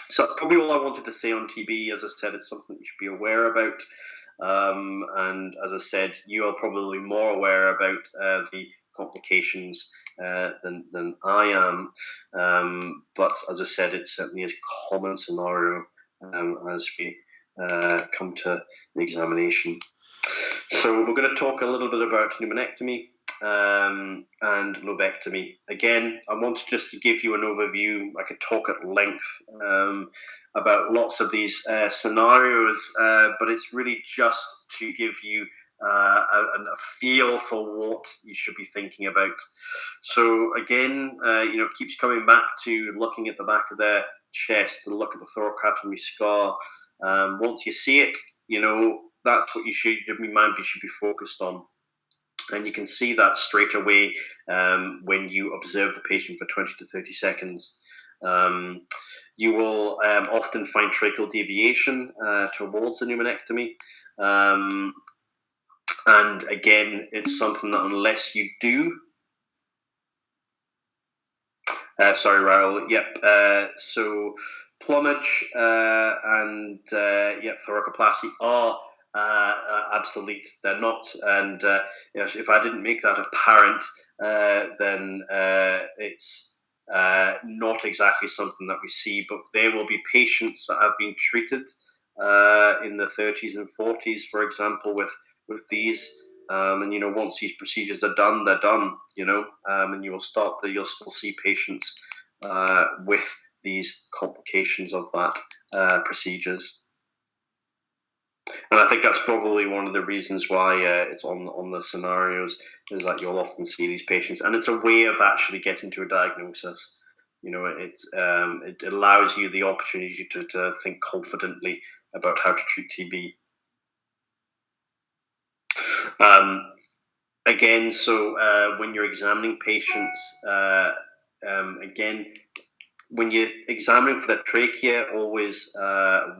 So probably all I wanted to say on TB, as I said, it's something you should be aware about. And as I said, you are probably more aware about the complications than I am. But as I said, it certainly is a common scenario as we come to the examination. So we're going to talk a little bit about pneumonectomy and lobectomy. Again, I wanted just to give you an overview. I could talk at length about lots of these scenarios, but it's really just to give you a feel for what you should be thinking about. So again, it keeps coming back to looking at the back of their chest and look at the thoracotomy scar. Once you see it, that's what your mind should be focused on. And you can see that straight away when you observe the patient for 20 to 30 seconds. You will often find tracheal deviation towards the pneumonectomy. And again, it's something that unless you do... sorry, Raoul. Yep. So plumage and thoracoplasty are obsolete. They're not, and if I didn't make that apparent, then it's not exactly something that we see. But there will be patients that have been treated in the 30s and 40s, for example, with these. And once these procedures are done, they're done. And you'll still see patients with these complications of that procedures. And I think that's probably one of the reasons why it's on the scenarios, is that you'll often see these patients, and it's a way of actually getting to a diagnosis. It allows you the opportunity to think confidently about how to treat TB. Again, so when you're examining patients, again, when you're examining for the trachea, always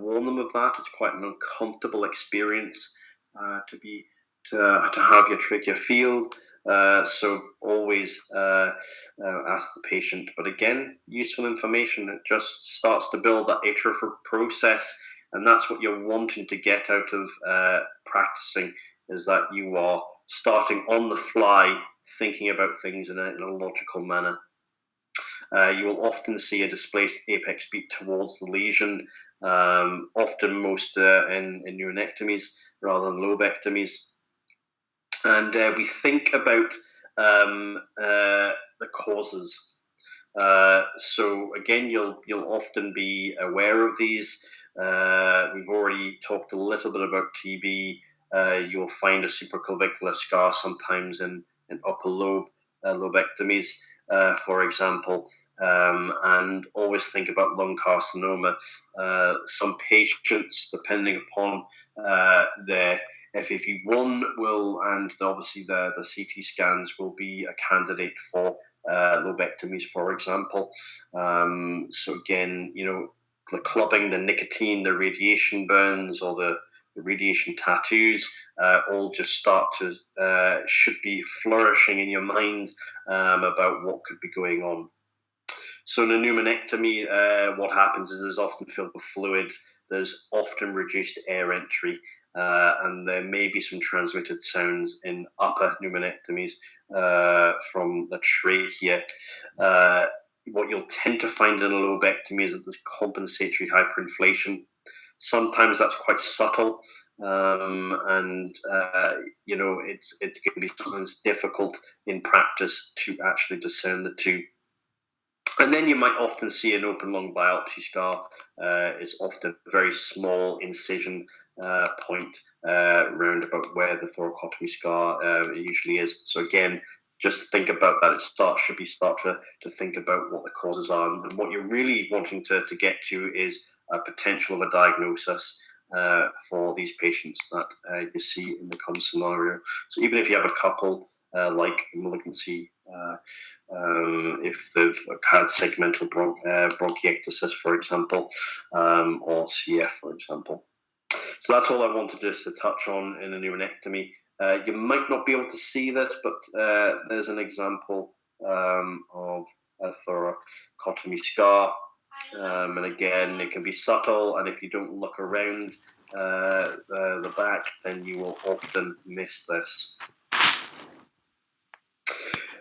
warn them of that. It's quite an uncomfortable experience to have your trachea feel. So always ask the patient. But again, useful information. It just starts to build that atrial process, and that's what you're wanting to get out of practicing, is that you are starting on the fly, thinking about things in a logical manner. You will often see a displaced apex beat towards the lesion, often most in pneumonectomies rather than lobectomies. And we think about the causes. So again, you'll often be aware of these. We've already talked a little bit about TB. You'll find a supraclavicular scar sometimes in upper lobe lobectomies, for example, and always think about lung carcinoma. Some patients, depending upon their FEV1, and obviously the CT scans will be a candidate for lobectomies, for example. So again, the clubbing, the nicotine, the radiation burns, or the radiation tattoos, all just should be flourishing in your mind about what could be going on. So in a pneumonectomy, what happens is there's often filled with fluid, there's often reduced air entry, and there may be some transmitted sounds in upper pneumonectomies from the trachea. What you'll tend to find in a lobectomy is that there's compensatory hyperinflation. Sometimes that's quite subtle, and it can be sometimes difficult in practice to actually discern the two. And then you might often see an open lung biopsy scar. It's often a very small incision point round about where the thoracotomy scar usually is. So again, just think about that. Should be start to think about what the causes are, and what you're really wanting to get to is a potential of a diagnosis for these patients that you see in the common scenario. So even if you have a couple like malignancy, if they've had segmental bronchiectasis, for example, or CF, for example. So that's all I wanted just to touch on in a pneumonectomy. You might not be able to see this, but there's an example of a thoracotomy scar. And again, it can be subtle, and if you don't look around the back, then you will often miss this.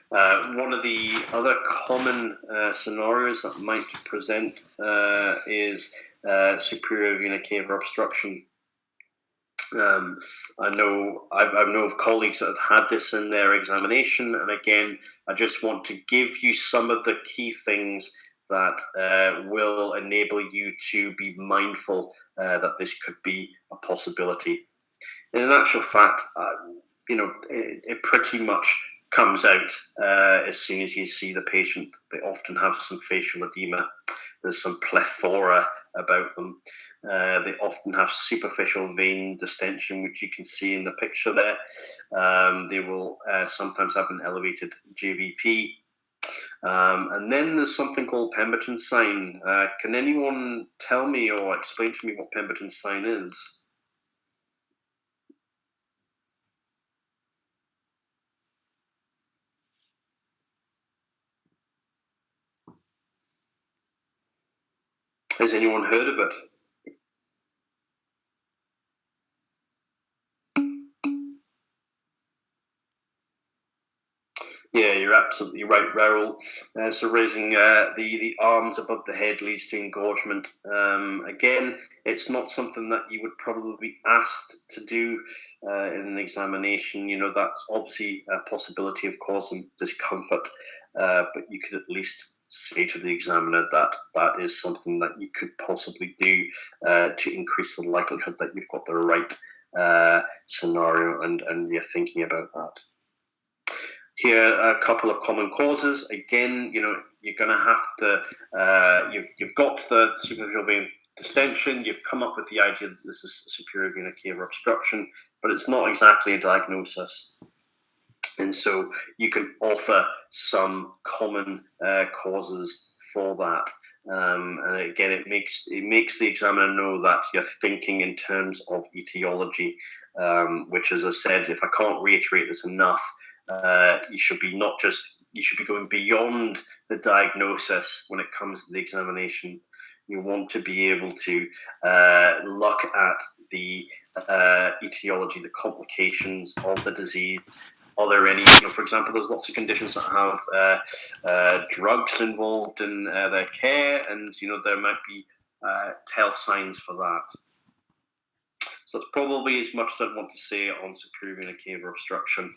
One of the other common scenarios that might present is superior vena cava obstruction. I know of colleagues that have had this in their examination, and again, I just want to give you some of the key things that will enable you to be mindful that this could be a possibility. In actual fact, it pretty much comes out as soon as you see the patient. They often have some facial edema. There's some plethora about them. They often have superficial vein distension, which you can see in the picture there. They will sometimes have an elevated JVP. And then there's something called Pemberton's sign. Can anyone tell me or explain to me what Pemberton's sign is? Has anyone heard of it? Yeah, you're absolutely right, Raoul. So raising the arms above the head leads to engorgement. Again, it's not something that you would probably be asked to do in an examination. That's obviously a possibility of causing discomfort, but you could at least say to the examiner that that is something that you could possibly do to increase the likelihood that you've got the right scenario and you're thinking about that. Here are a couple of common causes. Again, you're going to have to, you've got the superficial vein distension, you've come up with the idea that this is superior vena cava obstruction, but it's not exactly a diagnosis. And so you can offer some common causes for that. And again, it makes the examiner know that you're thinking in terms of etiology, which, as I said, if I can't reiterate this enough, you should be going beyond the diagnosis when it comes to the examination. You want to be able to look at the etiology, the complications of the disease. Are there any, for example, there's lots of conditions that have drugs involved in their care, and there might be tell signs for that. So that's probably as much as I want to say on superior vena cava obstruction.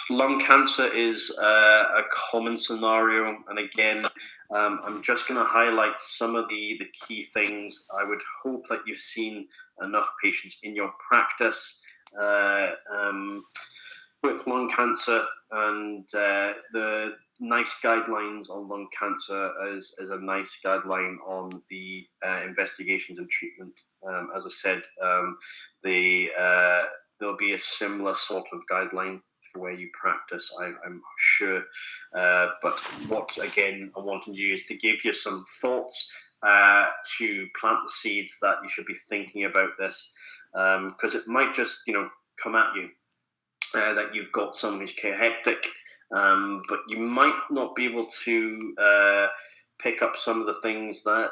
Lung cancer is a common scenario, and again, I'm just going to highlight some of the key things. I would hope that you've seen enough patients in your practice with lung cancer, and the NICE guidelines on lung cancer is a NICE guideline on the investigations and treatment. As I said, there'll be a similar sort of guideline for where you practice, I'm sure. But what, again, I want to do is to give you some thoughts to plant the seeds that you should be thinking about this, because it might just, come at you that you've got someone who's cahectic, but you might not be able to pick up some of the things that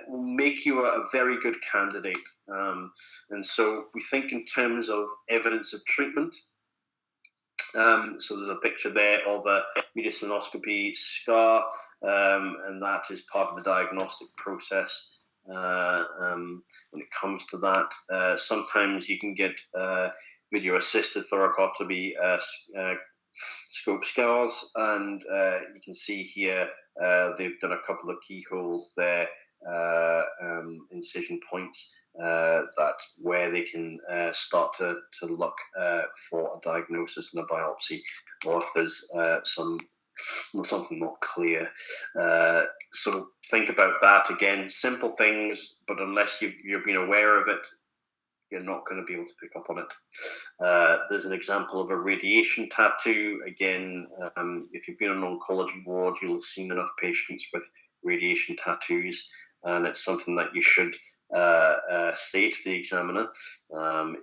will make you a very good candidate. And so we think in terms of evidence of treatment. So there's a picture there of a mediastinoscopy scar, and that is part of the diagnostic process. When it comes to that, sometimes you can get video-assisted thoracotomy scope scars, and you can see here they've done a couple of keyholes there, incision points, that where they can start to look for a diagnosis and a biopsy, or if there's something not clear. So think about that again. Simple things, but unless you've been aware of it, you're not going to be able to pick up on it. There's an example of a radiation tattoo. Again, if you've been on an oncology ward, you'll have seen enough patients with radiation tattoos, and it's something that you should say to the examiner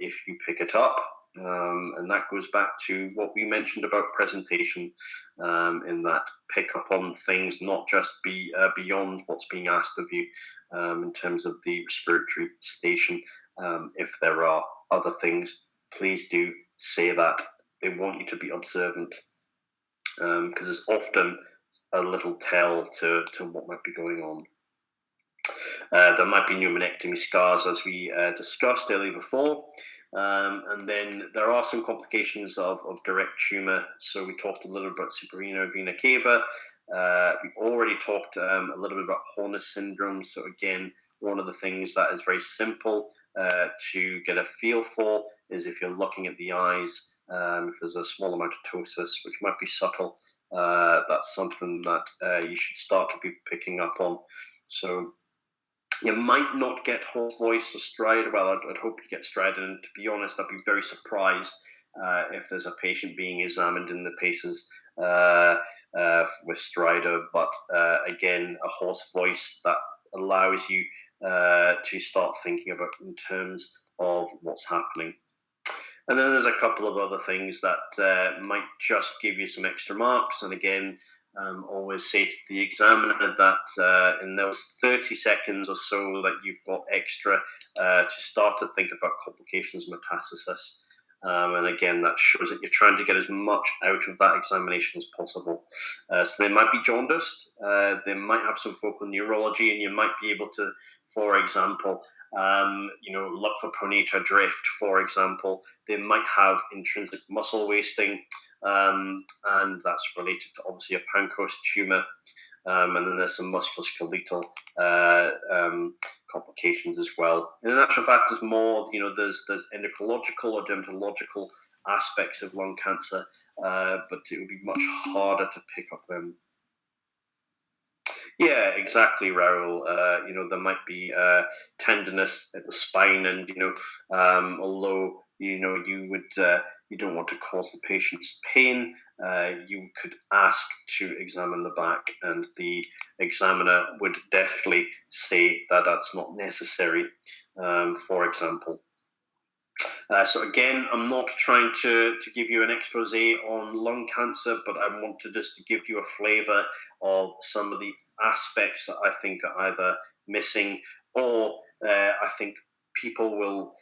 if you pick it up. And that goes back to what we mentioned about presentation, in that pick up on things, not just be beyond what's being asked of you in terms of the respiratory station. If there are other things, please do say that. They want you to be observant, because it's often a little tell to what might be going on. There might be pneumonectomy scars, as we discussed earlier before. And then there are some complications of direct tumour. So we talked a little about suprarenal vena cava. We already talked a little bit about Horner's syndrome. So again, one of the things that is very simple to get a feel for is if you're looking at the eyes, if there's a small amount of ptosis, which might be subtle, that's something that you should start to be picking up on. So you might not get hoarse voice or stride. Well, I'd hope you get stride, and to be honest, I'd be very surprised if there's a patient being examined in the PACES with stridor. But again, a hoarse voice that allows you to start thinking about in terms of what's happening. And then there's a couple of other things that might just give you some extra marks. And again, always say to the examiner that in those 30 seconds or so that you've got extra to start to think about complications, metastasis. And again, that shows that you're trying to get as much out of that examination as possible. So they might be jaundiced, they might have some focal neurology, and you might be able to, for example, look for pronator drift, for example. They might have intrinsic muscle wasting, and that's related to obviously a pancreas tumor. And then there's some musculoskeletal complications as well. And in actual fact, there's more, there's endocrinological or dermatological aspects of lung cancer, but it would be much harder to pick up them. Yeah, exactly, Raoul. There might be tenderness at the spine, and although you don't want to cause the patient's pain, you could ask to examine the back, and the examiner would definitely say that that's not necessary, for example. So again, I'm not trying to give you an expose on lung cancer, but I want to just give you a flavour of some of the aspects that I think are either missing, or I think people will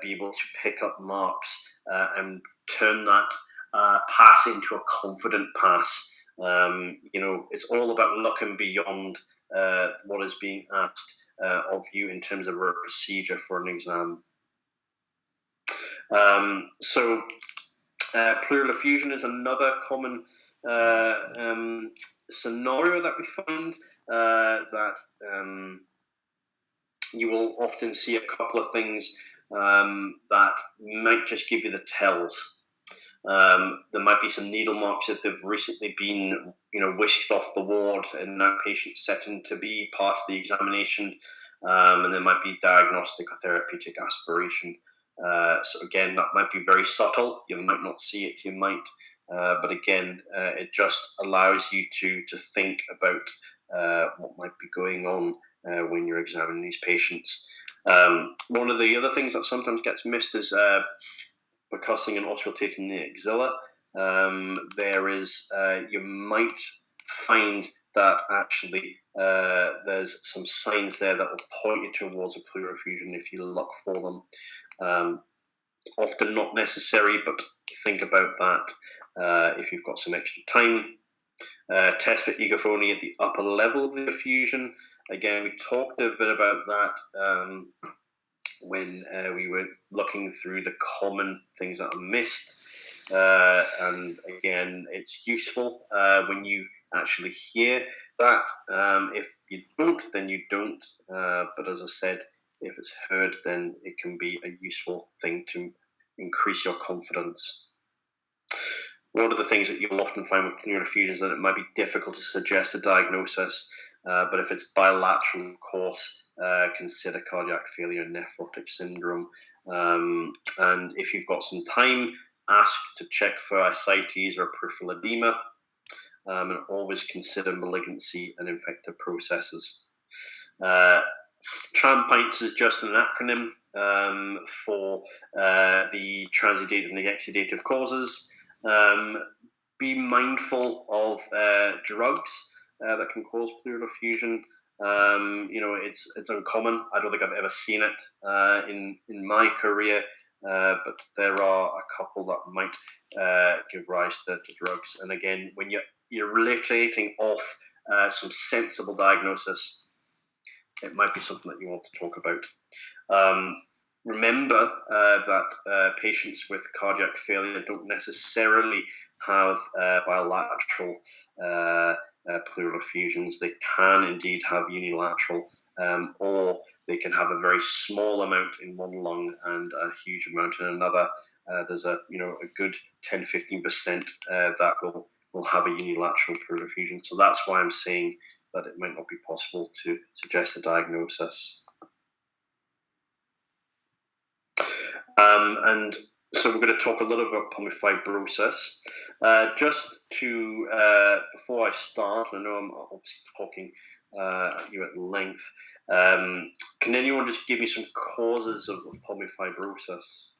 be able to pick up marks and turn that pass into a confident pass. It's all about looking beyond what is being asked of you in terms of a procedure for an exam. Pleural effusion is another common scenario that we find, that you will often see a couple of things that might just give you the tells. There might be some needle marks that have recently been, whisked off the ward in an outpatient setting to be part of the examination, and there might be diagnostic or therapeutic aspiration. So again, that might be very subtle. You might not see it. You might, but again, it just allows you to think about what might be going on when you're examining these patients. One of the other things that sometimes gets missed is percussing and auscultating the axilla. you might find that actually there's some signs there that will point you towards a pleural effusion if you look for them. Often not necessary, but think about that if you've got some extra time. Test for egophonia at the upper level of the effusion. Again, we talked a bit about that when we were looking through the common things that are missed. And again, it's useful when you actually hear that. If you don't, then you don't. But as I said, if it's heard, then it can be a useful thing to increase your confidence. One of the things that you'll often find with pleural effusion is that it might be difficult to suggest a diagnosis, but if it's bilateral, of course, consider cardiac failure and nephrotic syndrome. And if you've got some time, ask to check for ascites or peripheral edema, and always consider malignancy and infective processes. TRANPACES is just an acronym for the transudative and the exudative causes. Be mindful of drugs that can cause pleural effusion. It's uncommon. I don't think I've ever seen it in my career, but there are a couple that might give rise to drugs. And again, when you're relating off some sensible diagnosis, it might be something that you want to talk about. Remember that patients with cardiac failure don't necessarily have bilateral pleural effusions. They can indeed have unilateral, or they can have a very small amount in one lung and a huge amount in another. There's a good 10-15% that will have a unilateral pleural effusion. So that's why I'm saying that it might not be possible to suggest a diagnosis. And so we're going to talk a little bit about pulmonary fibrosis. Just to, before I start, I know I'm obviously talking at you at length. Can anyone just give me some causes of pulmonary fibrosis?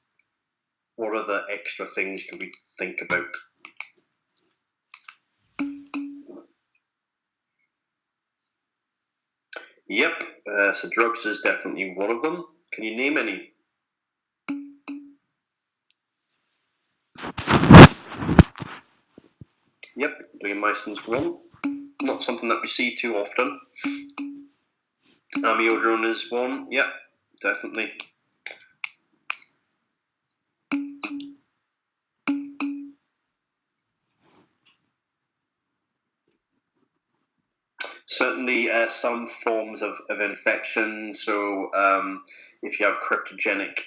What other extra things can we think about? Yep, so drugs is definitely one of them. Can you name any? Yep, bleomycin's one. Not something that we see too often. Amiodarone is one. Yep, definitely. Certainly some forms of infection. So if you have cryptogenic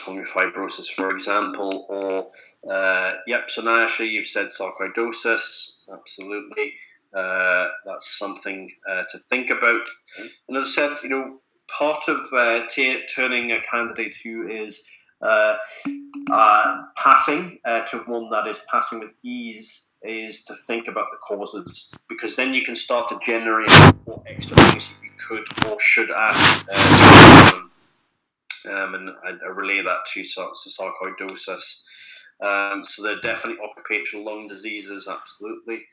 pulmonary fibrosis, for example, or so now actually you've said sarcoidosis, absolutely. That's something to think about. And as I said, part of turning a candidate who is passing to one that is passing with ease is to think about the causes, because then you can start to generate what extra things you could or should ask and I relay that to sarcoidosis. So they're definitely occupational lung diseases, absolutely.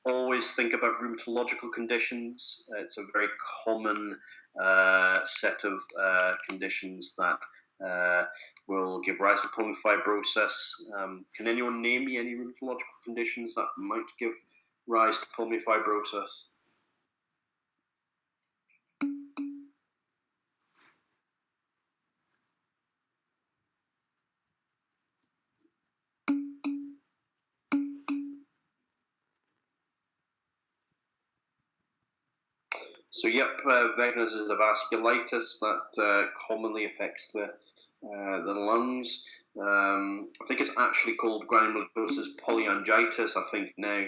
Always think about rheumatological conditions. It's a very common set of conditions that will give rise to pulmonary fibrosis. Can anyone name me any rheumatological conditions that might give rise to pulmonary fibrosis? So yep, Wegener's is a vasculitis that commonly affects the lungs. I think it's actually called granulomatous polyangiitis, I think now.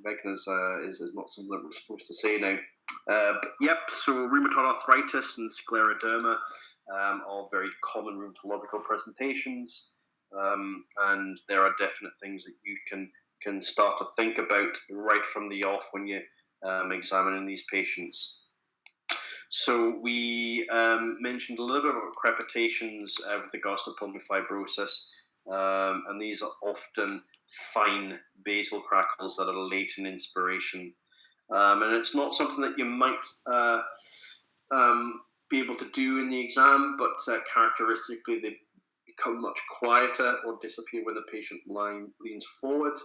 Wegener's is not something that we're supposed to say now. But yep, so rheumatoid arthritis and scleroderma are very common rheumatological presentations. And there are definite things that you can start to think about right from the off when you examining these patients. So we mentioned a little bit about crepitations with regards to pulmonary fibrosis. and these are often fine basal crackles that are late in inspiration. And it's not something that you might be able to do in the exam, but characteristically they become much quieter or disappear when the patient leans forward.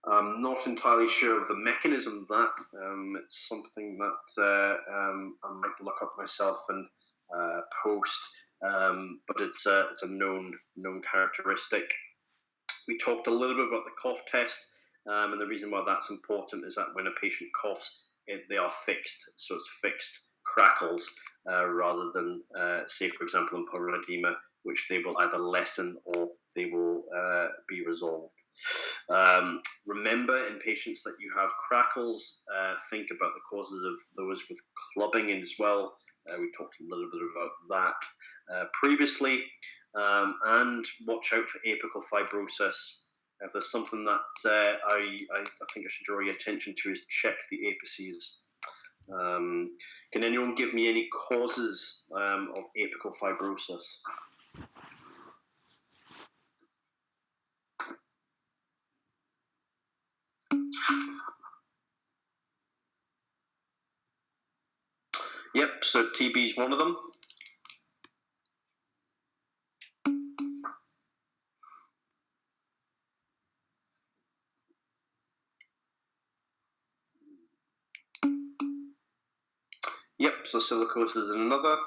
I'm not entirely sure of the mechanism of that. It's something that I might look up myself and post, but it's a known characteristic. We talked a little bit about the cough test, and the reason why that's important is that when a patient coughs, they are fixed, so it's fixed crackles rather than, say, for example, in pulmonary edema, which they will either lessen or they will be resolved. Remember, in patients that you have crackles, think about the causes of those with clubbing as well. We talked a little bit about that previously. And watch out for apical fibrosis. If there's something that I think I should draw your attention to is check the apices. Can anyone give me any causes of apical fibrosis? Yep, so TB is one of them. Yep, so silicosis is another.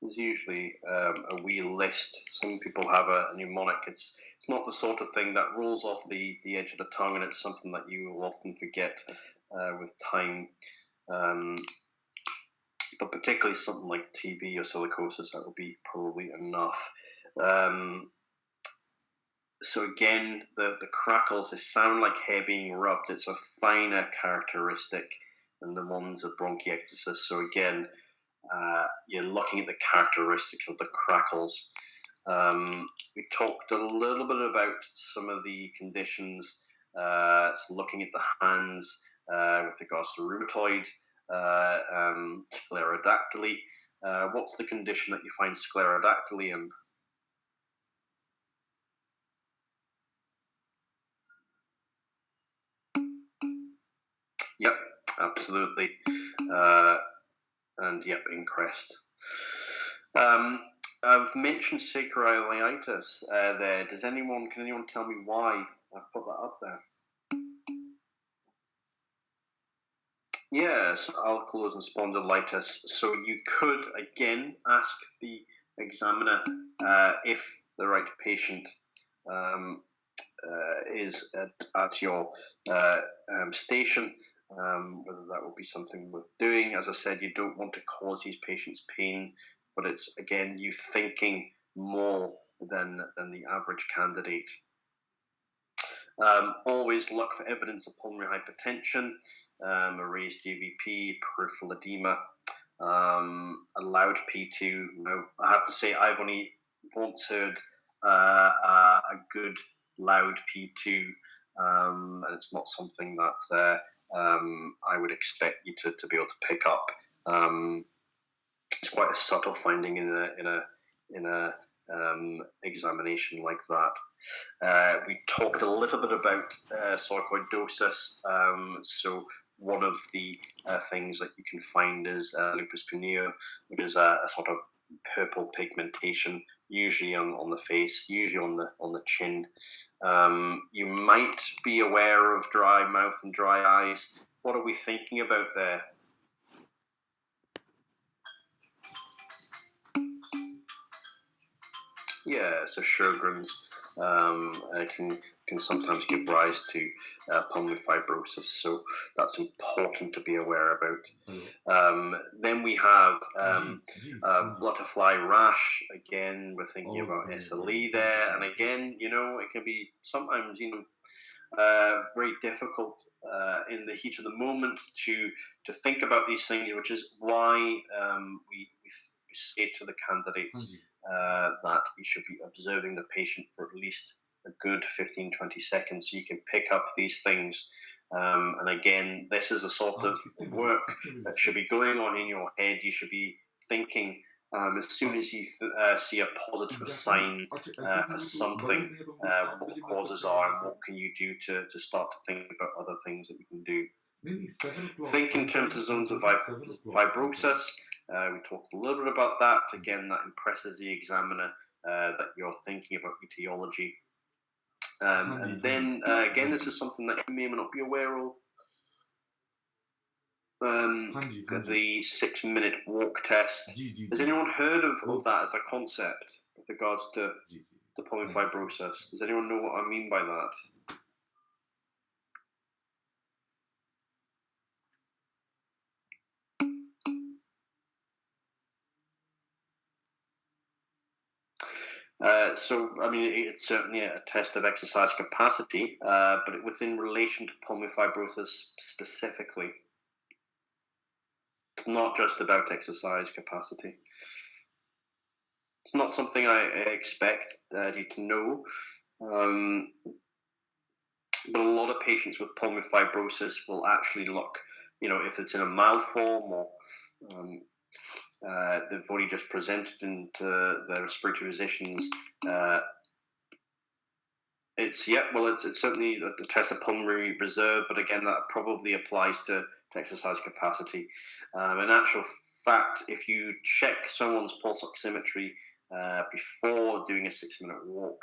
There's usually a wee list. Some people have a mnemonic. It's not the sort of thing that rolls off the edge of the tongue, and it's something that you will often forget with time. But particularly something like TB or silicosis, that will be probably enough. So again, the crackles, they sound like hair being rubbed. It's a finer characteristic than the ones of bronchiectasis. So again, you're looking at the characteristics of the crackles. We talked a little bit about some of the conditions, so looking at the hands with regards to rheumatoid, sclerodactyly. What's the condition that you find sclerodactyly in? Yep, absolutely. And yep, in crest. I've mentioned sacroiliitis there. Can anyone tell me why I've put that up there? Yes, ankylosing spondylitis. So you could again ask the examiner if the right patient is at your station, whether that will be something worth doing. As I said, you don't want to cause these patients pain, but it's again you thinking more than the average candidate. Always look for evidence of pulmonary hypertension, a raised GVP, peripheral edema, a loud P2. Now, I have to say, I've only once heard a good loud P2, and it's not something that I would expect you to be able to pick up. It's quite a subtle finding in a examination like that. We talked a little bit about sarcoidosis. So one of the things that you can find is lupus pineal, which is a sort of purple pigmentation, usually on the face, usually on the chin. You might be aware of dry mouth and dry eyes. What are we thinking about there? Yeah, so Sjogren's can sometimes give rise to pulmonary fibrosis, so that's important to be aware about. Then we have butterfly rash. Again, we're thinking about SLE there, and again, it can be sometimes very difficult in the heat of the moment to think about these things, which is why we say to the candidates that you should be observing the patient for at least a good 15-20 seconds so you can pick up these things And again, this is a sort of work that should be going on in your head. You should be thinking as soon as you see a positive sign for something, what the causes are and what can you do to start to think about other things that we can do. Think in terms of zones of fibrosis. We talked a little bit about that. Again, that impresses the examiner that you're thinking about etiology. And then, again, this is something that you may or may not be aware of. The 6-minute walk test. Has anyone heard of that as a concept with regards to the pulmonary fibrosis? Does anyone know what I mean by that? So, I mean, it's certainly a test of exercise capacity, but within relation to pulmonary fibrosis specifically. It's not just about exercise capacity. It's not something I expect you to know, but a lot of patients with pulmonary fibrosis will actually look, if it's in a mild form or they've already just presented into the respiratory physicians. It's certainly the test of pulmonary reserve, but again, that probably applies to exercise capacity. In actual fact, if you check someone's pulse oximetry before doing a 6-minute walk,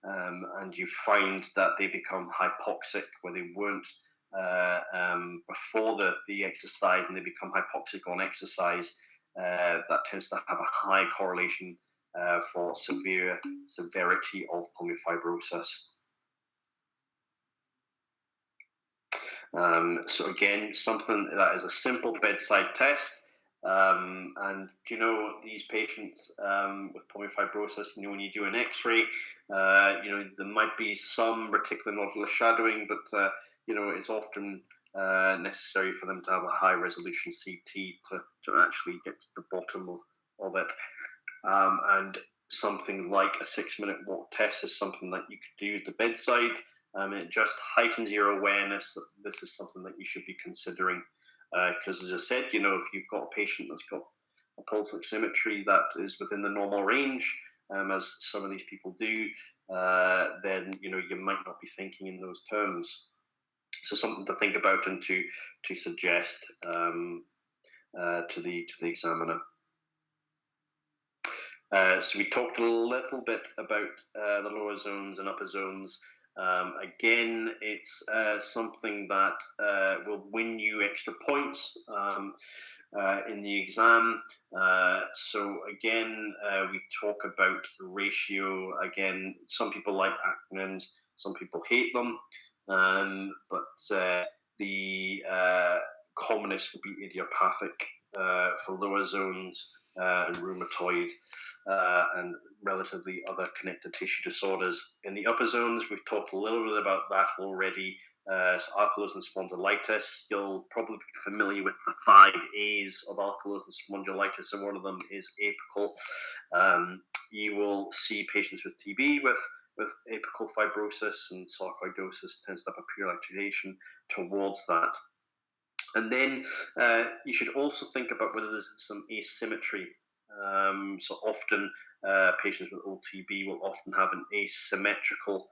and you find that they become hypoxic where they weren't before the exercise, and they become hypoxic on exercise, that tends to have a high correlation for severity of pulmonary fibrosis. So again, something that is a simple bedside test. And these patients with pulmonary fibrosis, when you do an X-ray, there might be some reticular nodular shadowing, but it's often necessary for them to have a high resolution CT to actually get to the bottom of it. And something like a 6-minute walk test is something that you could do at the bedside. It just heightens your awareness that this is something that you should be considering. Because as I said, if you've got a patient that's got a pulse oximetry that is within the normal range, as some of these people do, then you might not be thinking in those terms. So something to think about and to suggest to the examiner. So we talked a little bit about the lower zones and upper zones. Again, it's something that will win you extra points in the exam. So again, we talk about ratio. Again, some people like acronyms, some people hate them, but the commonest would be idiopathic for lower zones, and rheumatoid, and relatively other connective tissue disorders. In the upper zones, we've talked a little bit about that already. So ankylosing spondylitis, you'll probably be familiar with the 5 A's of ankylosing spondylitis, and one of them is apical. You will see patients with TB with apical fibrosis, and sarcoidosis tends to have a periodic activation towards that. And then you should also think about whether there's some asymmetry. So often patients with OTB will often have an asymmetrical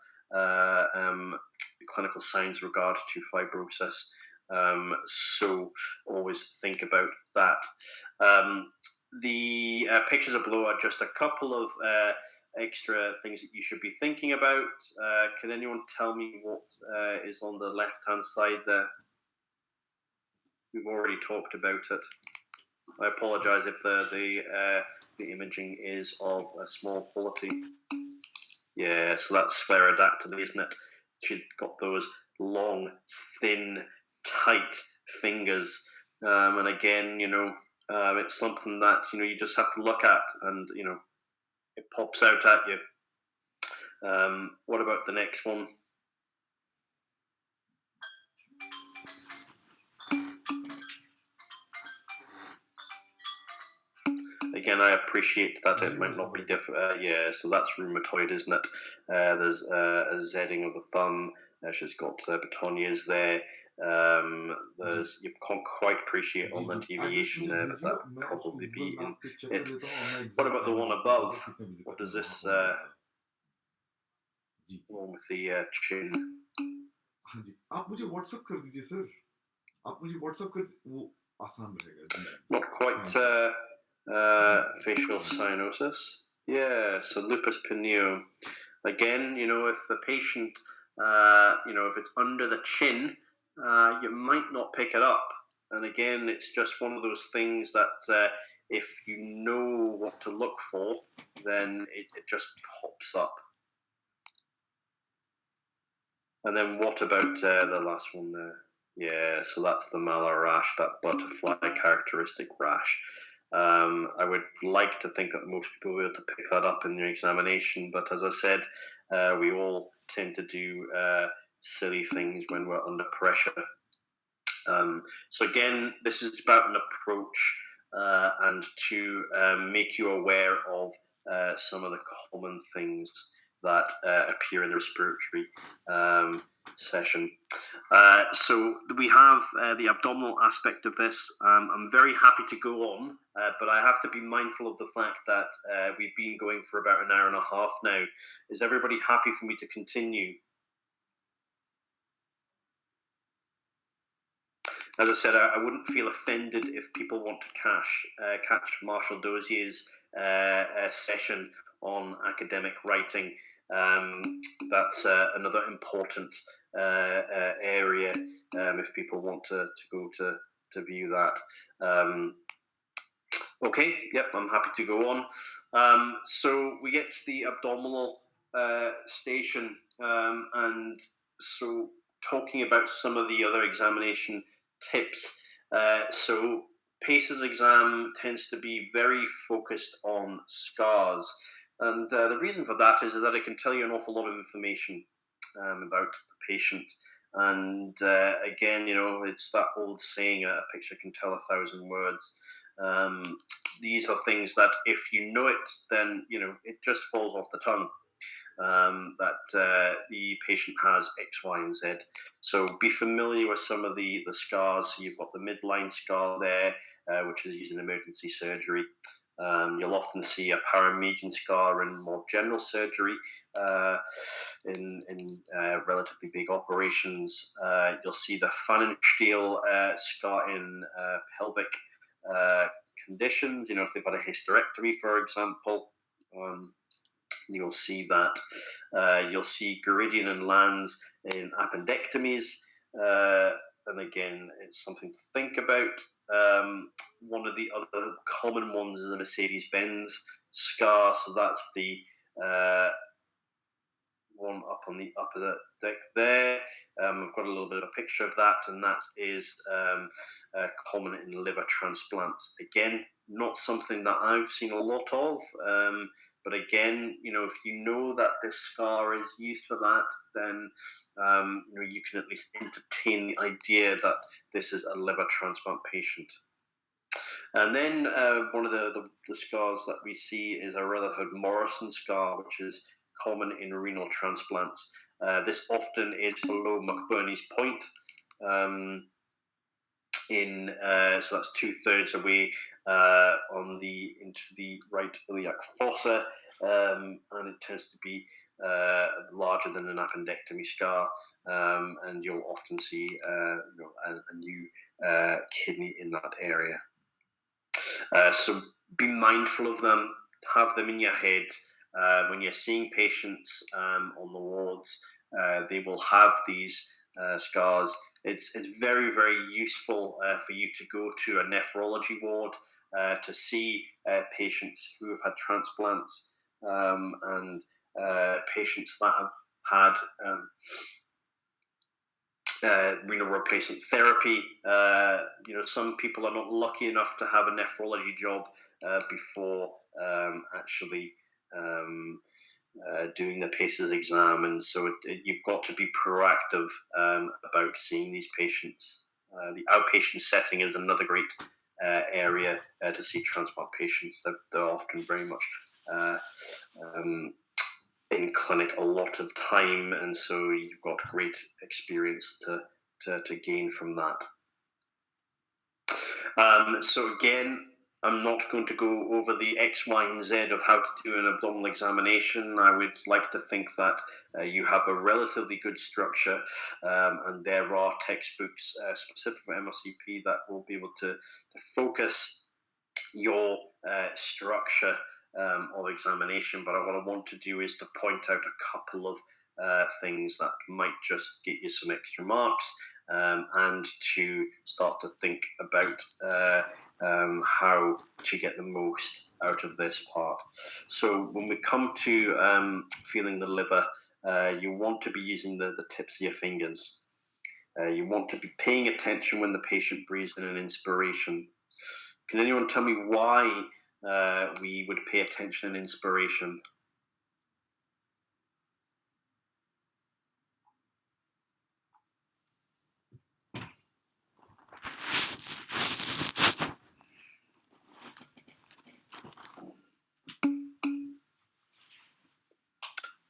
clinical signs with regard to fibrosis. So always think about that. The pictures below are just a couple of extra things that you should be thinking about. Can anyone tell me what is on the left-hand side there? We've already talked about it. I apologise if the imaging is of a small quality. Yeah, so that's sclerodactyly, isn't it? She's got those long, thin, tight fingers. And again, it's something that, you just have to look at and, it pops out at you. What about the next one? Again, I appreciate that it might not be different. Yeah, so that's rheumatoid, isn't it? There's a Z-ing of the thumb. She's got petunias there. You can't quite appreciate all जी, the जी। Address deviation मुझे there, but भेजिए, that मैं उसको probably Google be in map पे check कर it. लेता हूँ और मैं What exact about the time one आपको बता दूँगा above? कितने बजे What तक मैं does वहाँ this होने वाला है। जी, the ji. one with the chin? हाँ जी, आप मुझे व्हाट्सएप कर दीजिए सर, आप मुझे व्हाट्सएप कर वो आसान रहेगा। जी, जी। Not quite thank you. जी, जी। facial हाँ जी। cyanosis. Yeah, so lupus pineum. Again, if the patient, if it's under the chin, you might not pick it up. And again, it's just one of those things that if you know what to look for, then it just pops up. And then what about the last one there? Yeah, so that's the malar rash, that butterfly characteristic rash. I would like to think that most people will be able to pick that up in their examination, but as I said, we all tend to do silly things when we're under pressure. So again, this is about an approach and to make you aware of some of the common things that appear in the respiratory session. So we have the abdominal aspect of this. I'm very happy to go on, but I have to be mindful of the fact that we've been going for about an hour and a half now. Is everybody happy for me to continue? As I said, I wouldn't feel offended if people want to catch Marshall Dozier's session on academic writing. That's another important area if people want to go to view that. Okay, yep, I'm happy to go on. So we get to the abdominal station, and so talking about some of the other examination tips. So PACES exam tends to be very focused on scars, and the reason for that is that it can tell you an awful lot of information about the patient. And again, it's that old saying, a picture can tell 1,000 words. These are things that if you know it, then it just falls off the tongue. That the patient has X, Y, and Z. So be familiar with some of the scars. So you've got the midline scar there, which is used in emergency surgery. You'll often see a paramedian scar in more general surgery, in relatively big operations. You'll see the Pfannenstiel scar in pelvic conditions. If they've had a hysterectomy, for example. You'll see that. You'll see Geridian and Lanz in appendectomies. And again, it's something to think about. One of the other common ones is the Mercedes-Benz scar. So that's the one up on the upper deck there. I've got a little bit of a picture of that, and that is common in liver transplants. Again, not something that I've seen a lot of, but again, if you know that this scar is used for that, then you can at least entertain the idea that this is a liver transplant patient. And then one of the scars that we see is a Rutherford-Morrison scar, which is common in renal transplants. This often is below McBurney's point. So that's 2/3 away into the right iliac fossa, and it tends to be larger than an appendectomy scar, and you'll often see a new kidney in that area. So be mindful of them, have them in your head. When you're seeing patients on the wards, they will have these scars. It's very, very useful for you to go to a nephrology ward to see patients who have had transplants, and patients that have had renal replacement therapy. Some people are not lucky enough to have a nephrology job before actually doing the PACES exam, and so you've got to be proactive about seeing these patients. The outpatient setting is another great area to see transplant patients. They're often very much in clinic a lot of time, and so you've got great experience to to gain from that. So again, I'm not going to go over the X, Y, and Z of how to do an abdominal examination. I would like to think that you have a relatively good structure, and there are textbooks specific for MRCP that will be able to focus your structure of examination. But what I want to do is to point out a couple of things that might just get you some extra marks, and to start to think about how to get the most out of this part. So when we come to feeling the liver, you want to be using the tips of your fingers. You want to be paying attention when the patient breathes in an inspiration. Can anyone tell me why we would pay attention in inspiration?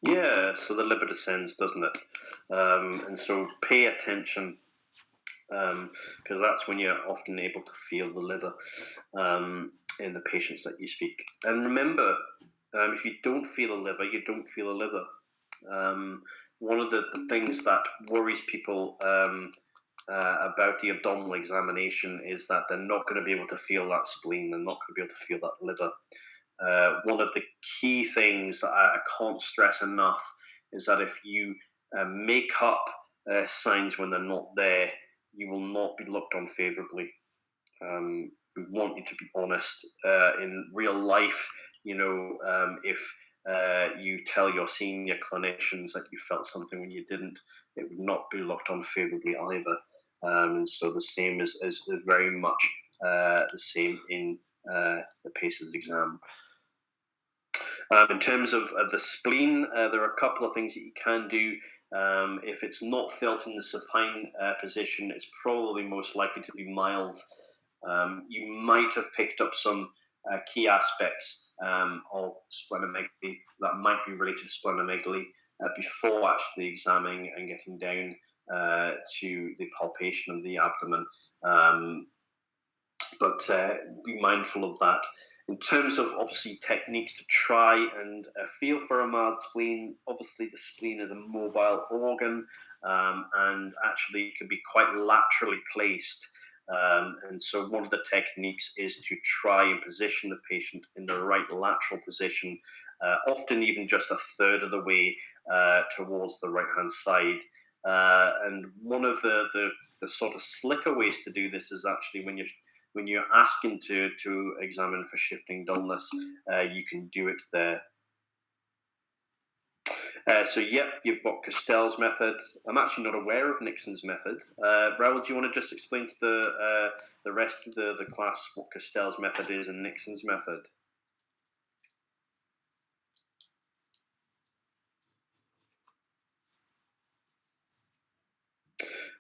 Yeah, so the liver descends, doesn't it? And so pay attention, because that's when you're often able to feel the liver in the patients that you speak. And remember, if you don't feel a liver, you don't feel a liver. One of the things that worries people about the abdominal examination is that they're not going to be able to feel that spleen, they're not going to be able to feel that liver. One of the key things that I can't stress enough is that if you make up signs when they're not there, you will not be looked on favourably. We want you to be honest. In real life, if you tell your senior clinicians that you felt something when you didn't, it would not be looked on favourably either. And so the same is very much the same in the PACES exam. In terms of the spleen, there are a couple of things that you can do. If it's not felt in the supine position, it's probably most likely to be mild. You might have picked up some key aspects of splenomegaly that might be related to splenomegaly before actually examining and getting down to the palpation of the abdomen. But be mindful of that. In terms of obviously techniques to try and feel for a mild spleen, obviously the spleen is a mobile organ, and actually can be quite laterally placed. And so one of the techniques is to try and position the patient in the right lateral position, often even just a third of the way towards the right-hand side. And one of the sort of slicker ways to do this is actually when you're asking to examine for shifting dullness, you can do it there. So yep, you've got Castell's method. I'm actually not aware of Nixon's method. Raoul, do you want to just explain to the rest of the class what Castell's method is and Nixon's method?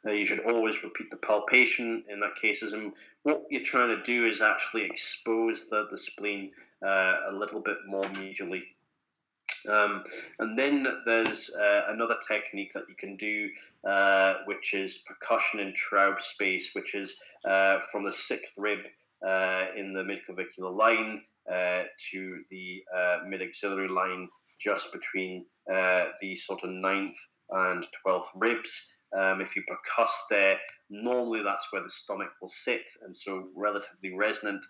You should always repeat the palpation in that cases, and what you're trying to do is actually expose the spleen a little bit more medially. And then there's another technique that you can do, which is percussion in Traub space, which is from the 6th rib in the midclavicular line to the mid-axillary line, just between the sort of 9th and 12th ribs. If you percuss there, normally that's where the stomach will sit, and so relatively resonant.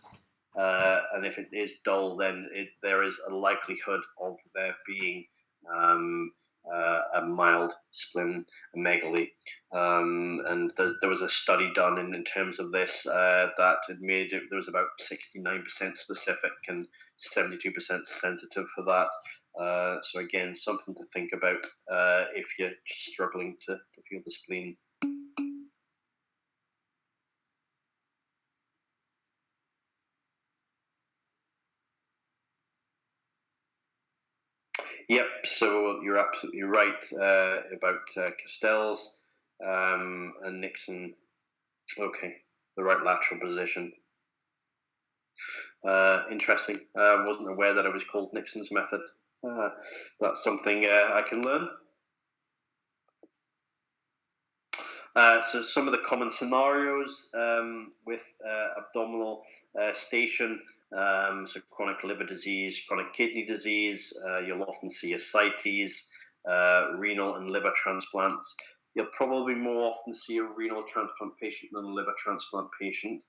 And if it is dull, then there is a likelihood of there being a mild splenomegaly. And there was a study done in terms of this that it made it, there was about 69% specific and 72% sensitive for that. So again, something to think about if you're struggling to feel the spleen. Yep, so you're absolutely right about Castell's and Nixon. Okay, the right lateral position. Interesting. I wasn't aware that it was called Nixon's method. That's something I can learn. So some of the common scenarios with abdominal station, so chronic liver disease, chronic kidney disease, you'll often see ascites, renal and liver transplants. You'll probably more often see a renal transplant patient than a liver transplant patient.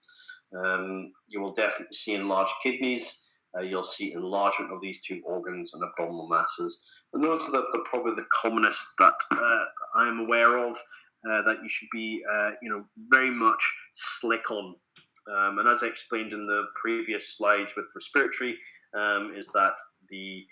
You will definitely see enlarged kidneys. You'll see enlargement of these two organs and abdominal masses. And those are probably the commonest that I'm aware of. That you should be, very much slick on. And as I explained in the previous slides with respiratory, is that the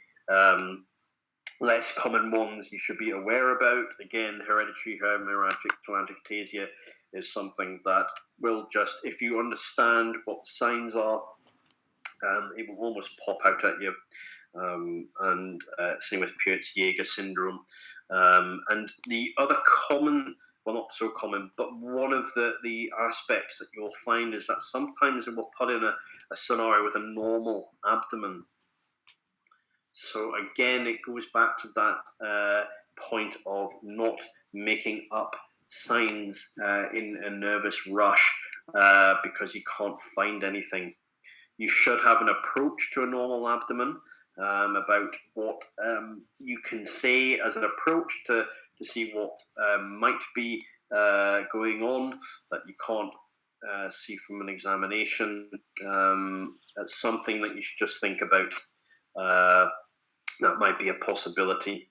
less common ones you should be aware about. Again, hereditary hemorrhagic telangiectasia is something that will just, if you understand what the signs are, it will almost pop out at you. And same with Peutz-Jeghers syndrome. And the other common, well, not so common, but one of the aspects that you'll find is that sometimes it will put in a scenario with a normal abdomen. So again, it goes back to that point of not making up signs in a nervous rush because you can't find anything. You should have an approach to a normal abdomen about what you can say as an approach to see what might be going on that you can't see from an examination. That's something that you should just think about. That might be a possibility.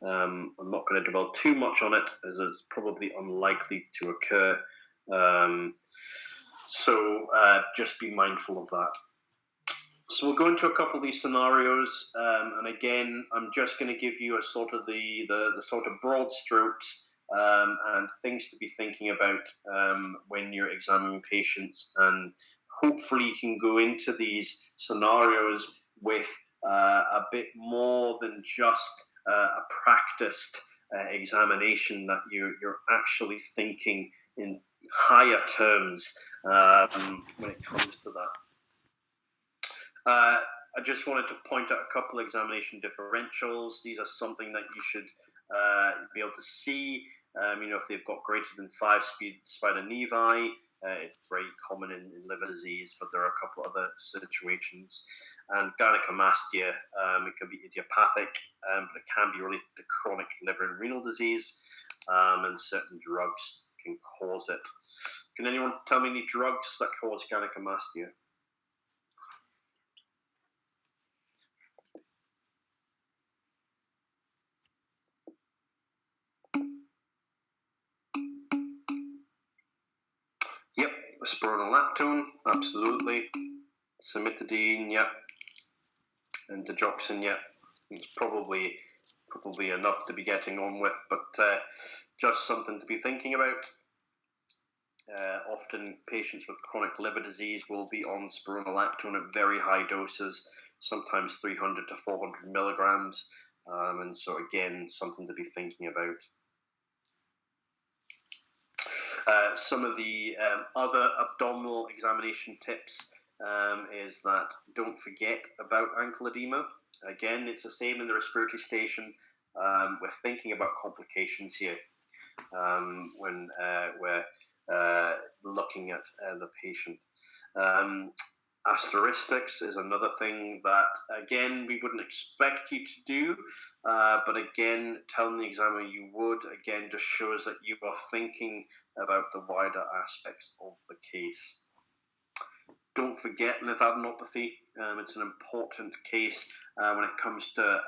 I'm not going to dwell too much on it, as it's probably unlikely to occur. So just be mindful of that. So we'll go into a couple of these scenarios, and again, I'm just going to give you a sort of the sort of broad strokes and things to be thinking about when you're examining patients, and hopefully you can go into these scenarios with a bit more than just a practiced examination, that you're actually thinking in higher terms when it comes to that. I just wanted to point out a couple of examination differentials. These are something that you should be able to see. If they've got greater than 5 spider nevi, it's very common in liver disease, but there are a couple of other situations. And gynecomastia, it can be idiopathic, but it can be related to chronic liver and renal disease, and certain drugs can cause it. Can anyone tell me any drugs that cause gynecomastia? Yep, spironolactone, absolutely. Cimetidine, yep. And digoxin, yep. It's probably enough to be getting on with, but just something to be thinking about. Often patients with chronic liver disease will be on spironolactone at very high doses, sometimes 300 to 400 milligrams, and so again, something to be thinking about. Some of the other abdominal examination tips is that don't forget about ankle edema. Again, it's the same in the respiratory station. We're thinking about complications here when we're looking at the patient. Asteristics is another thing that, again, we wouldn't expect you to do, but again, telling the examiner you would, again, just shows that you are thinking about the wider aspects of the case. Don't forget lymphadenopathy. It's an important case when it comes to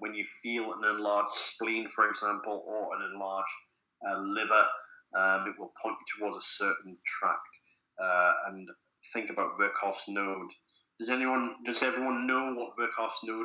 when you feel an enlarged spleen, for example, or an enlarged liver. It will point you towards a certain tract, and think about Virchow's node. Does everyone know what Virchow's node